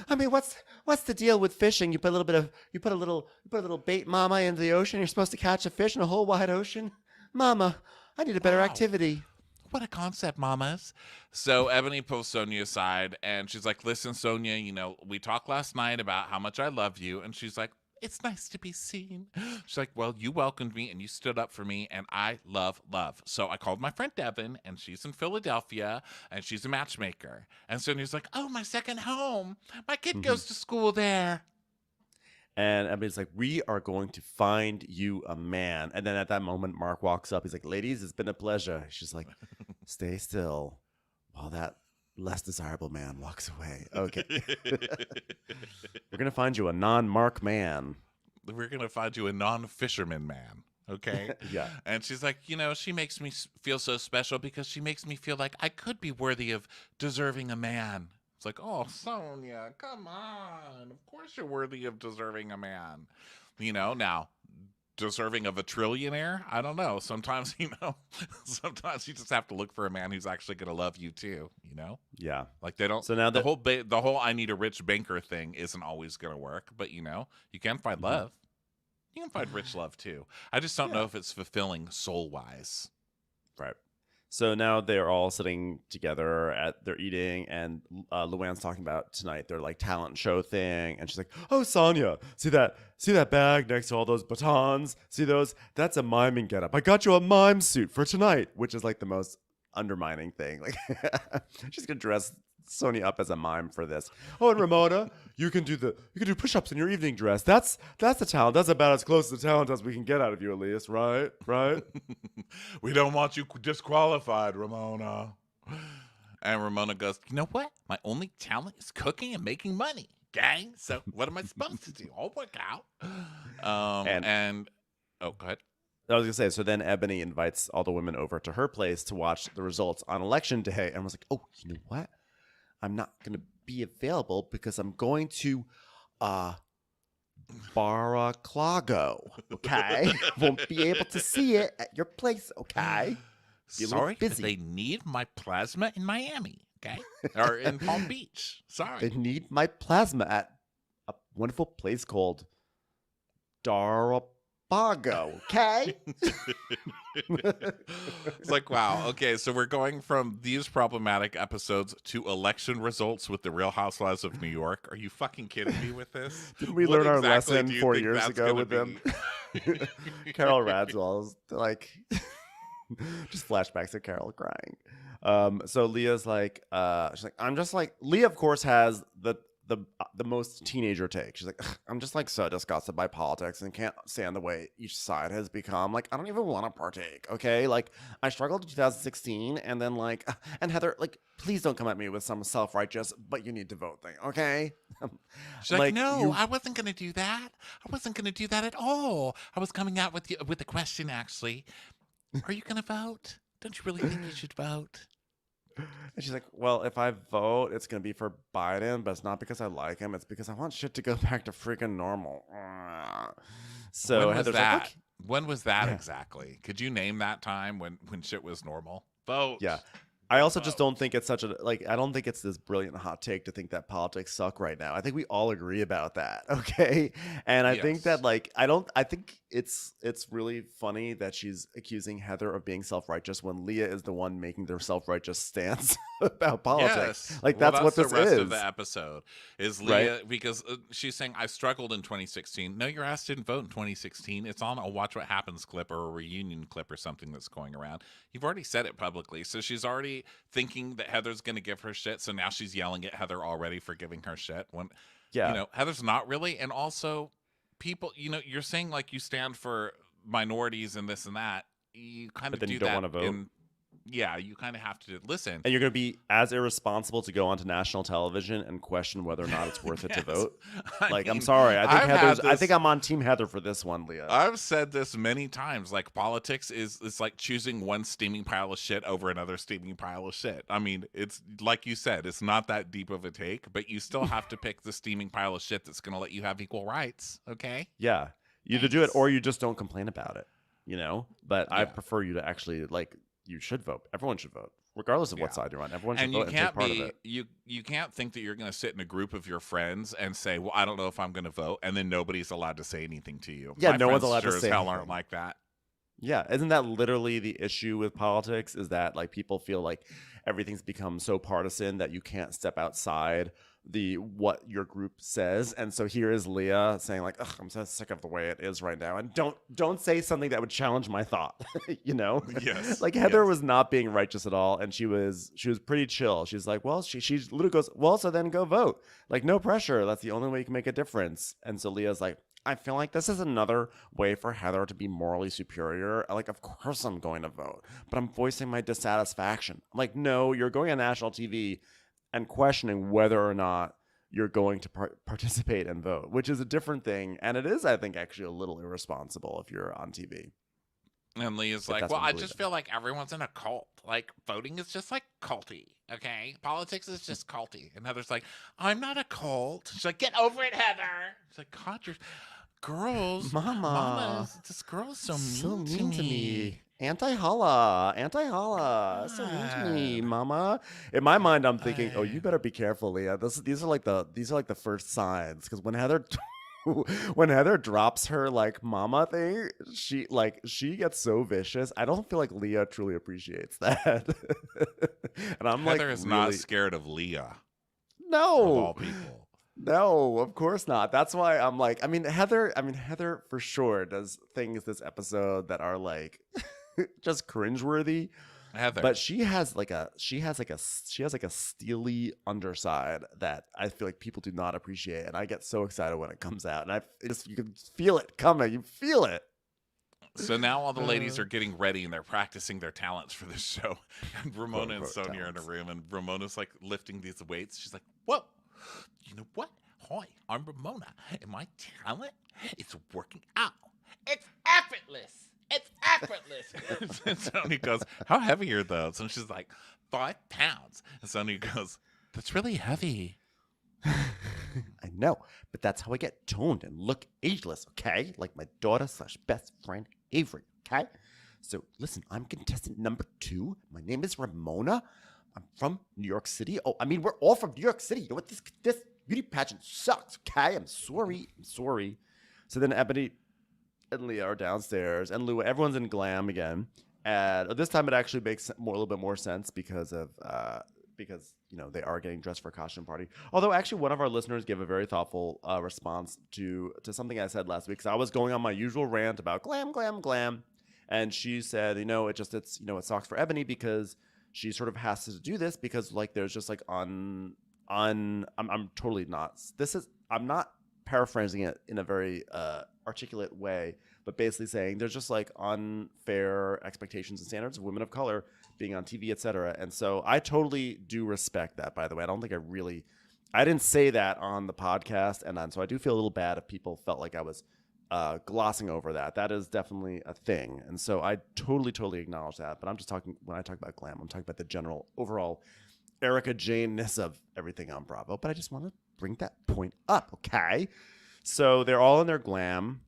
I mean, what's the deal with fishing? You put a little bait mama into the ocean. You're supposed to catch a fish in a whole wide ocean. Mama, I need a better Wow. activity. What a concept, mamas. So Ebony pulls Sonia aside and she's like, listen, Sonia, we talked last night about how much I love you. And she's like, it's nice to be seen. She's like, well, you welcomed me and you stood up for me, and I love love. So I called my friend Devin, and she's in Philadelphia, and she's a matchmaker. And Sonia's like, oh, my second home. My kid Mhm. goes to school there. And everybody's like, we are going to find you a man. And then at that moment, Mark walks up. He's like, ladies, it's been a pleasure. She's like, stay still while that less desirable man walks away. Okay. We're going to find you a non-Mark man. We're going to find you a non-fisherman man. Okay. Yeah. And she's like, she makes me feel so special because she makes me feel like I could be worthy of deserving a man. It's like, oh, Sonia, come on. Of course you're worthy of deserving a man. Now, deserving of a trillionaire? I don't know. Sometimes, sometimes you just have to look for a man who's actually going to love you too, Yeah. Like they don't. So now the whole I need a rich banker thing isn't always going to work, but you can find love. You can find rich love too. I just don't know if it's fulfilling soul-wise. Right. So now they're all sitting together they're eating, and Luann's talking about tonight their like talent show thing, and she's like, "Oh, Sonia, see that bag next to all those batons? See those? That's a miming getup. I got you a mime suit for tonight," which is like the most undermining thing. Like she's gonna dress Sonia up as a mime for this. Oh, and Ramona, you can do push-ups in your evening dress. That's the talent. That's about as close to talent as we can get out of you, Elias. Right? We don't want you disqualified, Ramona. And Ramona goes, you know what? My only talent is cooking and making money, gang. So what am I supposed to do? I'll work out. Oh, go ahead. I was gonna say, so then Ebony invites all the women over to her place to watch the results on election day, and was like, "Oh, you know what? I'm not gonna be available because I'm going to Bar-a-Clago. Okay, won't be able to see it at your place. Okay, Sorry, but they need my plasma in Miami. Okay, or in Palm Beach. Sorry, they need my plasma at a wonderful place called Darabago. Okay." It's like, wow. Okay, so we're going from these problematic episodes to election results with the Real Housewives of New York. Are you fucking kidding me with this? Didn't we What learn our exactly lesson do you 4 think years that's ago gonna with them? be? Carol Radswell's like just flashbacks of Carol crying. So Leah's like, she's like, I'm just like, Leah, of course, has the most teenager take. She's like, I'm just like so disgusted by politics and can't stand the way each side has become. Like, I don't even want to partake. Okay, like I struggled in 2016, and then like, and Heather, like, please don't come at me with some self-righteous, but you need to vote thing. Okay. She's like, no, I wasn't going to do that. I wasn't going to do that at all. I was coming out with the question, actually. Are you going to vote? Don't you really think you should vote? And she's like, well, if I vote, it's going to be for Biden, but it's not because I like him. It's because I want shit to go back to freaking normal. So when was Heather's that? like, okay. When was that exactly? Could you name that time when shit was normal? Vote. Yeah. I also just don't think it's such a, like, I don't think it's this brilliant hot take to think that politics suck right now. I think we all agree about that. Okay. And I think that, like, I think it's really funny that she's accusing Heather of being self-righteous when Leah is the one making their self-righteous stance about politics. Yes. Like, that's what this the rest is. of the episode is Leah, because she's saying, I struggled in 2016. No, your ass didn't vote in 2016. It's on a Watch What Happens clip or a reunion clip or something that's going around. You've already said it publicly. So she's already thinking that Heather's going to give her shit. So now she's yelling at Heather already for giving her shit when, Heather's not really. And also people, you're saying like you stand for minorities and this and that. You kind of then do you don't that want to vote. Yeah, you kind of have to listen. And you're going to be as irresponsible to go onto national television and question whether or not it's worth it to vote. I'm sorry. I think I'm on Team Heather for this one, Leah. I've said this many times. Like, politics is like choosing one steaming pile of shit over another steaming pile of shit. I mean, it's like you said, it's not that deep of a take, but you still have to pick the steaming pile of shit that's going to let you have equal rights. Okay? Yeah. You either do it or you just don't complain about it, But I prefer you to actually, like, you should vote. Everyone should vote. regardless of what Yeah. side you're on. Everyone should And vote and take part of it. you can't think that you're going to sit in a group of your friends and say, "Well, I don't know if I'm going to vote," and then nobody's allowed to say anything to you. Yeah, My no one's friends allowed sure to as say hell aren't anything. like that. Yeah, isn't that literally the issue with politics? Is that like people feel like everything's become so partisan that you can't step outside what your group says. And so here is Leah saying like, "Ugh, I'm so sick of the way it is right now," and don't say something that would challenge my thought. You know, Yes. like Heather yes. was not being righteous at all, and she was pretty chill. She's like, well, she literally goes, well, so then go vote. Like, no pressure. That's the only way you can make a difference. And so Leah's like, I feel like this is another way for Heather to be morally superior. Like, of course I'm going to vote, but I'm voicing my dissatisfaction. I'm like, no, you're going on national TV and questioning whether or not you're going to participate and vote, which is a different thing. And it is, I think, actually a little irresponsible if you're on TV. And Leah's If like, that's well, what you I believe just in. feel like everyone's in a cult. Like, voting is just like culty, okay? Politics is just culty. And Heather's like, I'm not a cult. She's like, get over it, Heather. She's like, God, you're... Girls, Mama, this girl is so so mean, mean to me. Anti-holla, so mean to me, God. Mama. In my mind, I'm thinking, oh, you I- better be careful, Leah. These are like the first signs, because when Heather when Heather drops her like mama thing, she gets so vicious. I don't feel like Leah truly appreciates that. And I'm like, Heather is not really, scared of Leah, of no. all people. No, of course not. That's why I'm like, Heather for sure does things this episode that are like just cringeworthy, Heather. but she has like a steely underside that I feel like people do not appreciate, and I get so excited when it comes out, and you can feel it coming. You feel it. So now all the ladies are getting ready and they're practicing their talents for this show. And Ramona and Quote-unquote Sonia are in a talents. room, and Ramona's like lifting these weights. She's like, whoa, you know what? Hi, I'm Ramona, and my talent is working out. It's effortless. It's effortless. And Sonia goes, how heavy are those? And she's like, 5 pounds. And Sonia goes, that's really heavy. I know, but that's how I get toned and look ageless, okay? Like my daughter/best friend Avery, okay? So listen, I'm contestant number 2. My name is Ramona. I'm from New York City. Oh, we're all from New York City. You know what? This beauty pageant sucks, okay? I'm sorry. So then Ebony and Leah are downstairs, and Lou, everyone's in glam again. And this time it actually makes a little bit more sense because they are getting dressed for a costume party. Although actually one of our listeners gave a very thoughtful response to something I said last week, because I was going on my usual rant about glam, and she said, it sucks for Ebony because she sort of has to do this because like there's just like I'm totally not. I'm not paraphrasing it in a very articulate way, but basically saying there's just like unfair expectations and standards of women of color being on TV, etc. And so I totally do respect that, by the way. I don't think I didn't say that on the podcast, and so I do feel a little bad if people felt like I was glossing over that. That is definitely a thing. And so I totally acknowledge that. But I'm just talking, when I talk about glam, I'm talking about the general overall Erica Jane-ness of everything on Bravo. But I just want to bring that point up, okay? So they're all in their glam.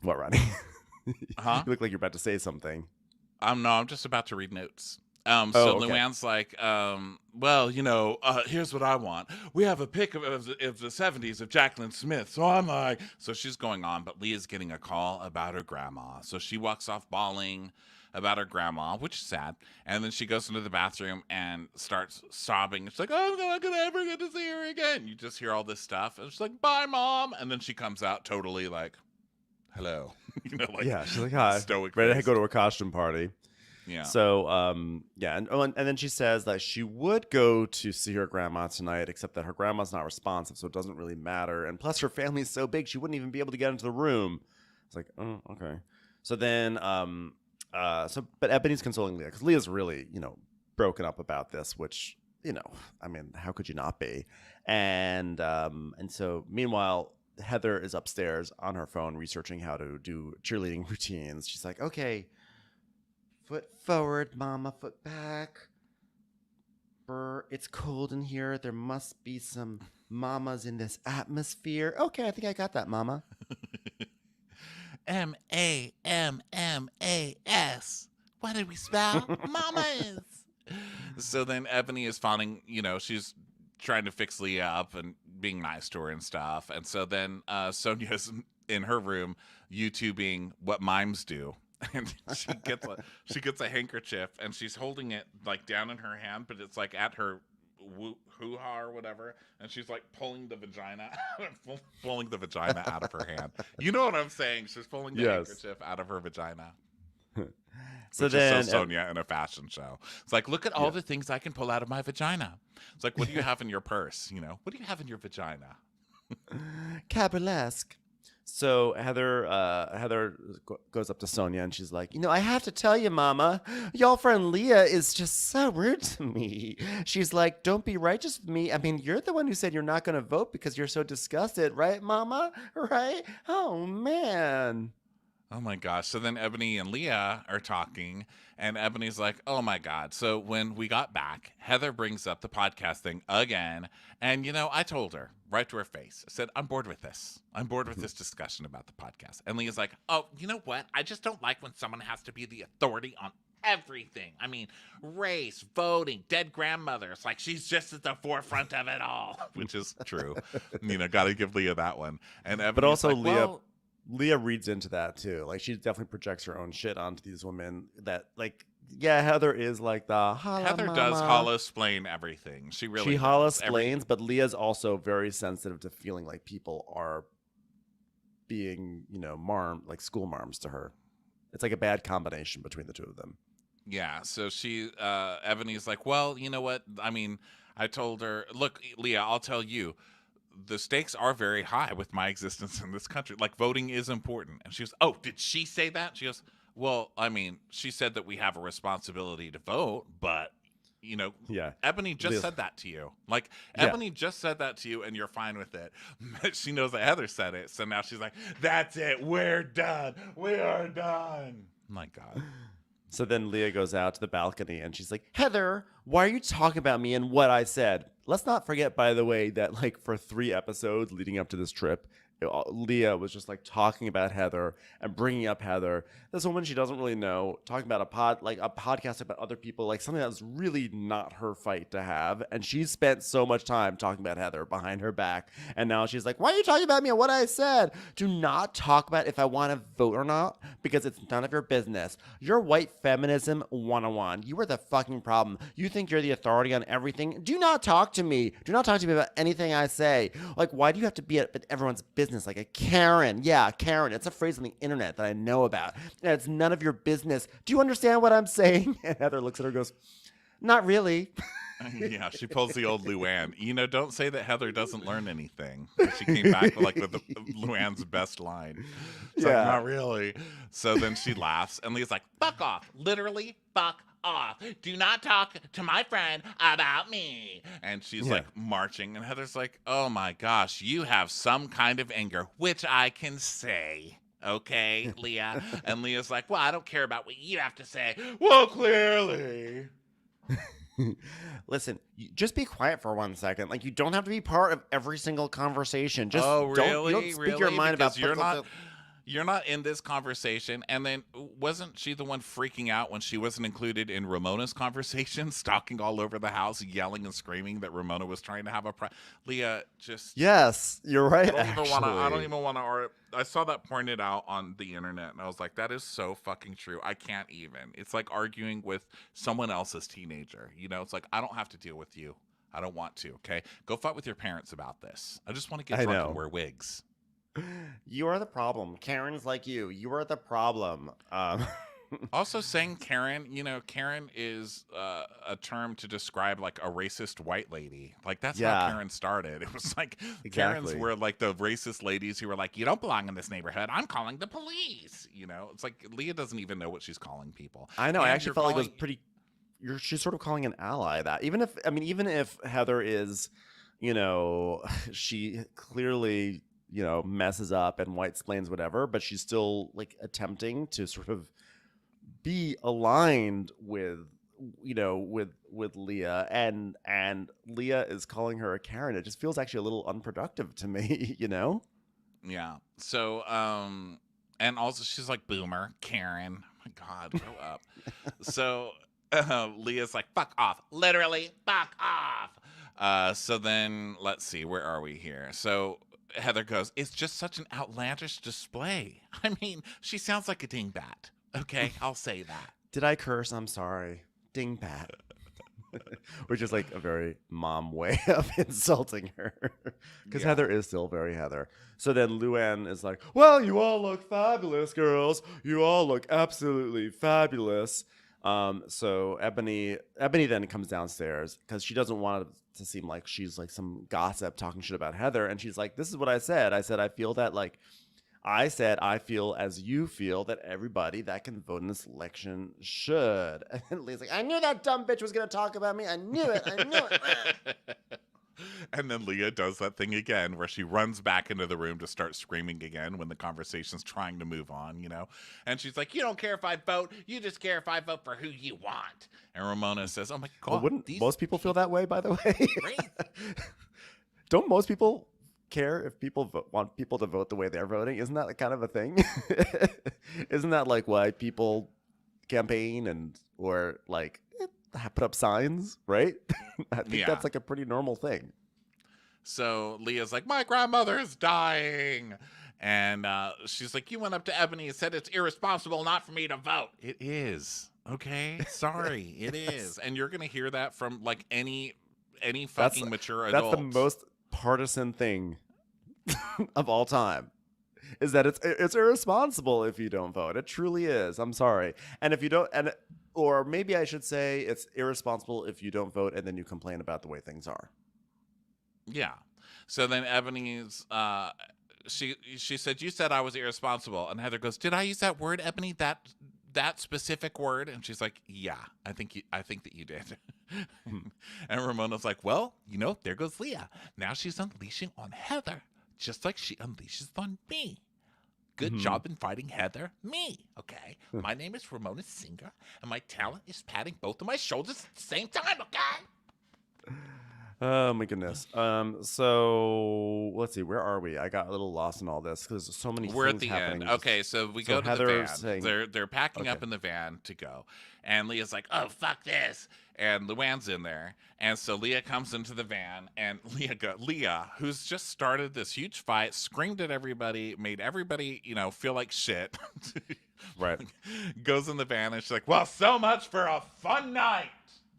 What, Ronnie? Huh? You look like you're about to say something. No, I'm just about to read notes. So okay. Luann's like, here's what I want. We have a pic of the 70s of Jacqueline Smith. So I'm like, so she's going on, but Leah's getting a call about her grandma. So she walks off bawling about her grandma, which is sad. And then she goes into the bathroom and starts sobbing. She's like, oh, I'm not going to ever get to see her again. You just hear all this stuff. And she's like, bye, Mom. And then she comes out totally like, hello. Yeah, she's like, hi, stoic ready to faced. go to a costume party. Yeah. So, and then she says that she would go to see her grandma tonight, except that her grandma's not responsive, so it doesn't really matter. And plus, her family's so big, she wouldn't even be able to get into the room. It's like, oh, okay. So then, but Ebony's consoling Leah because Leah's really, broken up about this, which, how could you not be? And so meanwhile, Heather is upstairs on her phone researching how to do cheerleading routines. She's like, okay, foot forward, mama, foot back. Brr, it's cold in here. There must be some mamas in this atmosphere. Okay, I think I got that, mama. MAMMAS. What did we spell? Mamas. So then Ebony is finding, she's trying to fix Leah up and being nice to her and stuff. And so then Sonia's in her room YouTubing what mimes do. And she gets a handkerchief and she's holding it like down in her hand, but it's like at her hoo-ha or whatever, and she's like pulling the vagina pulling the vagina out of her hand. You know what I'm saying? She's pulling the Yes. handkerchief out of her vagina. So Which then, is so Sonia in a fashion show. It's like, look at all yeah. the things I can pull out of my vagina. It's like, what do you have in your purse? What do you have in your vagina? Caburlesque. So Heather goes up to Sonia and she's like, I have to tell you, Mama, y'all friend Leah is just so rude to me. She's like, don't be righteous with me. I mean, you're the one who said you're not going to vote because you're so disgusted, right, Mama? Right? Oh, man. Oh my gosh. So then Ebony and Leah are talking, and Ebony's like, oh my God. So when we got back, Heather brings up the podcast thing again. And, I told her right to her face, I said, I'm bored with this. I'm bored with this discussion about the podcast. And Leah's like, oh, you know what? I just don't like when someone has to be the authority on everything. I mean, race, voting, dead grandmothers. Like, she's just at the forefront of it all, which is true. Got to give Leah that one. And Ebony's But also like, well, Leah reads into that too. Like, she definitely projects her own shit onto these women that, like, yeah, Heather is like the holla Heather mama. does hollow-splain everything. She really does. Hollow-splains, but Leah's also very sensitive to feeling like people are being, like school marms to her. It's like a bad combination between the two of them. Yeah, so Ebony's like, well, you know what? I mean, I told her, look, Leah, I'll tell you, the stakes are very high with my existence in this country. Like, voting is important. And she goes, oh, did she say that? She goes, well, I mean, she said that we have a responsibility to vote, but, Yeah. Ebony just said that to you. Like, Ebony just said that to you, and you're fine with it. She knows that Heather said it, so now she's like, that's it. We're done. We are done. My God. So then Leah goes out to the balcony and she's like, Heather, why are you talking about me and what I said? Let's not forget, by the way, that like for 3 episodes leading up to this trip, Leah was just like talking about Heather and bringing up Heather. This woman she doesn't really know, talking about a podcast about other people, like something that was really not her fight to have. And she spent so much time talking about Heather behind her back. And now she's like, why are you talking about me and what I said? Do not talk about if I want to vote or not, because it's none of your business. You're white feminism 101. You are the fucking problem. You think you're the authority on everything. Do not talk to me. Do not talk to me about anything I say. Like, why do you have to be at everyone's business? Like a Karen. Yeah, Karen. It's a phrase on the internet that I know about. And it's none of your business. Do you understand what I'm saying? And Heather looks at her and goes, not really. Yeah, she pulls the old Luann. Don't say that Heather doesn't learn anything. She came back with Luann's best line. It's like, not really. So then she laughs, and Leah's like, fuck off. Literally, fuck off. Do not talk to my friend about me. And she's like marching, and Heather's like, oh my gosh, you have some kind of anger, which I can say. Okay, Leah. And Leah's like, well, I don't care about what you have to say. Well, clearly. Listen, just be quiet for 1 second. Like, you don't have to be part of every single conversation. Just really? don't speak your mind because about you're not in this conversation. And then wasn't she the one freaking out when she wasn't included in Ramona's conversation, stalking all over the house, yelling and screaming that Ramona was trying to have Leah, just Yes, you're right. I don't even want to. I saw that pointed out on the internet, and I was like, that is so fucking true. I can't even. It's like arguing with someone else's teenager. It's like, I don't have to deal with you. I don't want to. Okay, go fight with your parents about this. I just want to get drunk and wear wigs. You are the problem. Karen's like you. You are the problem. Also, saying Karen, Karen is a term to describe like a racist white lady. Like, that's how Karen started. It was like Karens were like the racist ladies who were like, you don't belong in this neighborhood. I'm calling the police. It's like Leah doesn't even know what she's calling people. I know. I actually felt like it was pretty. She's sort of calling an ally that. Even if Heather is, she clearly messes up and white-splains whatever, but she's still like attempting to sort of be aligned with Leah, and Leah is calling her a Karen. It just feels actually a little unproductive to me. Yeah. So and also she's like, boomer Karen. Oh my God, grow up. So Leah's like, fuck off. Literally, fuck off. So then, let's see, where are we here? So Heather goes, it's just such an outlandish display. I mean, she sounds like a dingbat. Okay, I'll say that. Did I curse? I'm sorry. Dingbat. Which is like a very mom way of insulting her. Because Yeah. Heather is still very Heather. So then Luann is like, well, you all look fabulous, girls. You all look absolutely fabulous. So Ebony then comes downstairs because she doesn't want it to seem like she's like some gossip talking shit about Heather. And she's like, this is what I said. I said, I feel that like, I said, I feel as you feel that everybody that can vote in this election should. And Leah's like, I knew that dumb bitch was going to talk about me. I knew it. I knew it. And then Leah does that thing again where she runs back into the room to start screaming again when the conversation's trying to move on, you know? And she's like, you don't care if I vote. You just care if I vote for who you want. And Ramona says, oh my God. Well, wouldn't most people feel that way, by the way? Great. Don't most people care if people want people to vote the way they're voting? Isn't that kind of a thing? Isn't that like why people campaign and or like put up signs, right? I think that's like a pretty normal thing. So Leah's like, my grandmother is dying. And she's like, you went up to Ebony and said it's irresponsible not for me to vote. It is. Okay? Sorry. It is. And you're going to hear that from like any fucking mature adult. That's the most partisan thing of all time. Is that it's irresponsible if you don't vote. It truly is. I'm sorry. And if you don't, or maybe I should say it's irresponsible if you don't vote and then you complain about the way things are. Yeah. So then Ebony's she said, you said I was irresponsible. And Heather goes, did I use that word, Ebony? That specific word? And she's like, yeah, I think that you did. And Ramona's like, well, you know, there goes Leah. Now she's unleashing on Heather, just like she unleashes on me. Good job inviting Heather, me. Okay. My name is Ramona Singer, and my talent is patting both of my shoulders at the same time, okay? Oh my goodness. So let's see, where are we? I got a little lost in all this because there's so many We're things at the happening. end. Okay, so we go to Heather's the van. saying, They're packing up in the van to go. And Leah's like, oh, fuck this. And Luann's in there. And so Leah comes into the van, and Leah, who's just started this huge fight, screamed at everybody, made everybody, you know, feel like shit. right. Goes in the van, and she's like, well, so much for a fun night.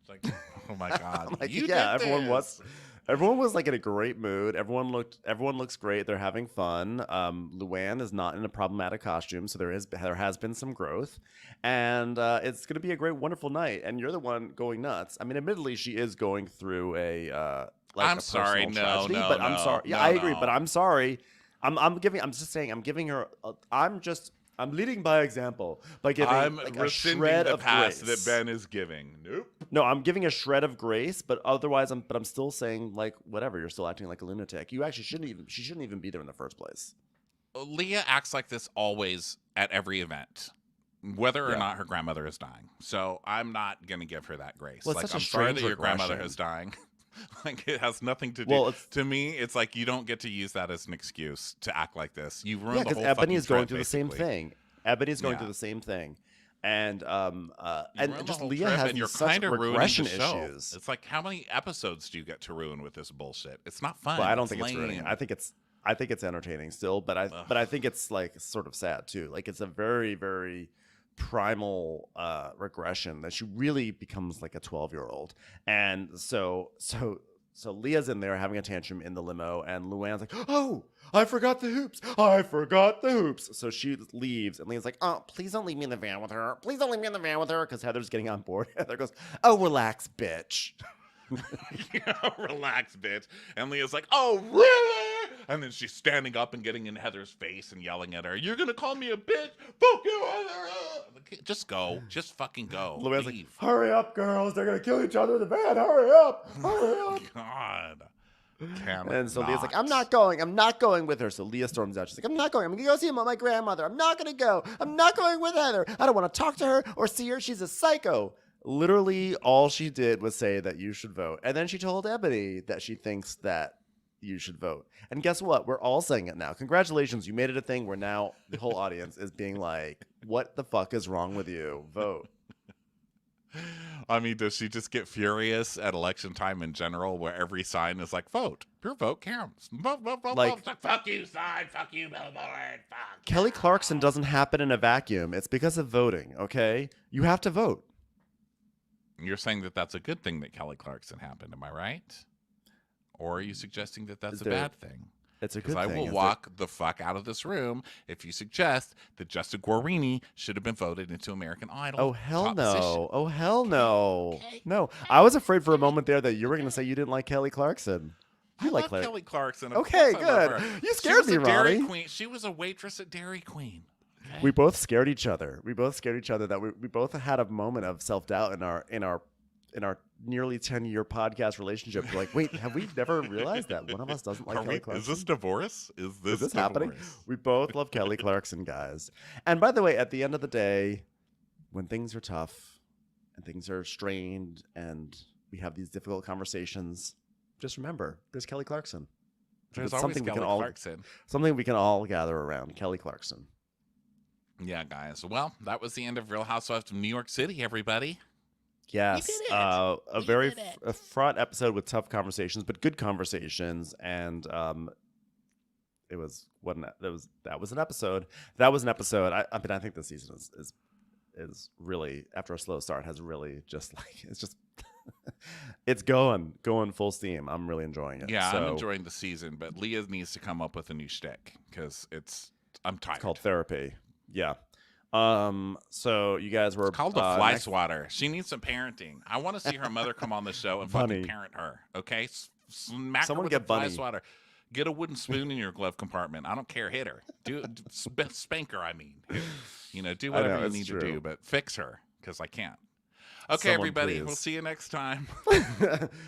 It's like, oh my God. Like, you yeah, did this. everyone was like in a great mood. Everyone looks great. They're having fun. Luann is not in a problematic costume, so there has been some growth, and it's gonna be a great, wonderful night. And you're the one going nuts. I mean, admittedly, she is going through a I'm sorry, tragedy, no, but no, I'm sorry. Yeah, no, I agree, no. but I'm sorry. I'm giving her. I'm leading by example by giving I'm like a rescinding shred the of pass grace. that Ben is giving. Nope. No, I'm giving a shred of grace, but otherwise, I'm still saying like whatever. You're still acting like a lunatic. You actually she shouldn't even be there in the first place. Leah acts like this always at every event, whether or not her grandmother is dying. So I'm not gonna give her that grace. Well, it's like, such a I'm sorry strange that your grandmother regression. is dying. Like, it has nothing to do. Well, to me, it's like you don't get to use that as an excuse to act like this. You ruined Yeah, the because whole Ebony fucking is going trip, through the same basically. thing. Ebony's going Yeah. through the same thing, and You and ruined the just whole Leah trip, has and you're such kind of ruining regression the show. issues. It's like, how many episodes do you get to ruin with this bullshit? It's not fun. Well, I don't think it's lame. ruining it. I think it's entertaining still, but I think it's like sort of sad too. Like it's a very, very primal regression that she really becomes like a 12-year-old. And so Leah's in there having a tantrum in the limo, and Luann's like, oh, I forgot the hoops. I forgot the hoops. So she leaves, and Leah's like, oh, please don't leave me in the van with her. Please don't leave me in the van with her, because Heather's getting on board. Heather goes, oh, relax, bitch. Relax, bitch. And Leah's like, oh, really? And then she's standing up and getting in Heather's face and yelling at her, you're going to call me a bitch? Fuck you, Heather. Just go. Just fucking go. Luann's like, Leave. hurry up, girls. They're going to kill each other in the van. Hurry up. Hurry up. God. And so Leah's like, I'm not going with her. So Leah storms out. She's like, I'm not going. I'm going to go see my grandmother. I'm not going to go. I'm not going with Heather. I don't want to talk to her or see her. She's a psycho. Literally, all she did was say that you should vote. And then she told Ebony that she thinks that you should vote. And guess what? We're all saying it now. Congratulations. You made it a thing where now the whole audience is being like, what the fuck is wrong with you? Vote. I mean, does she just get furious at election time in general, where every sign is like, vote, your vote counts. Vote, vote, vote, Like, vote. Like, fuck you, sign. Fuck you, billboard. Fuck Kelly you. Clarkson doesn't happen in a vacuum. It's because of voting, okay? You have to vote. You're saying that that's a good thing that Kelly Clarkson happened, am I right? Or are you suggesting that that's a bad thing? It's a good Because thing. I will walk the fuck out of this room if you suggest that Justin Guarini should have been voted into American Idol. Oh, hell top no. position. Oh, hell no. Okay. No. I was afraid for a moment there that you were going to say you didn't like Kelly Clarkson. You I like love Kelly Clarkson. Of Okay, course I love good. her. You She scared was me, a Dairy Ronnie. Queen. She was a waitress at Dairy Queen. Okay? We both scared each other. We both scared each other that we both had a moment of self-doubt in our nearly 10-year podcast relationship. We're like, wait, have we never realized that one of us doesn't like Kelly Clarkson? Is this divorce? Is this divorce? Happening? We both love Kelly Clarkson, guys. And by the way, at the end of the day, when things are tough and things are strained and we have these difficult conversations, just remember, there's Kelly Clarkson. There's It's always Kelly Clarkson. Something we can all gather around. Kelly Clarkson. Yeah, guys. Well, that was the end of Real Housewives of New York City, everybody. Yes, We did it. a very fraught episode with tough conversations, but good conversations, and it was that was an episode. That was an episode. I mean, I think the season is really, after a slow start, has really just like it's just it's going full steam. I'm really enjoying it. Yeah, I'm enjoying the season, but Leah needs to come up with a new shtick because I'm tired. It's called therapy. Yeah. So you guys were It's called a fly swatter. She needs some parenting. I want to see her mother come on the show and fucking parent her. Okay, smack her with a fly swatter. Get a wooden spoon in your glove compartment. I don't care. Hit her. Spank her. I mean, do whatever you need to do, but fix her because I can't. Okay, everybody. Please. We'll see you next time.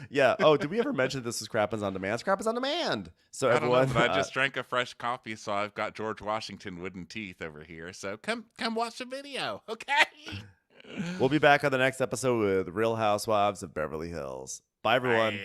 Yeah. Oh, did we ever mention this is Crappens on Demand? It's Crappens on Demand. So everyone, I don't know, but I just drank a fresh coffee, so I've got George Washington wooden teeth over here. So come watch the video, okay? We'll be back on the next episode with Real Housewives of Beverly Hills. Bye, everyone. Bye.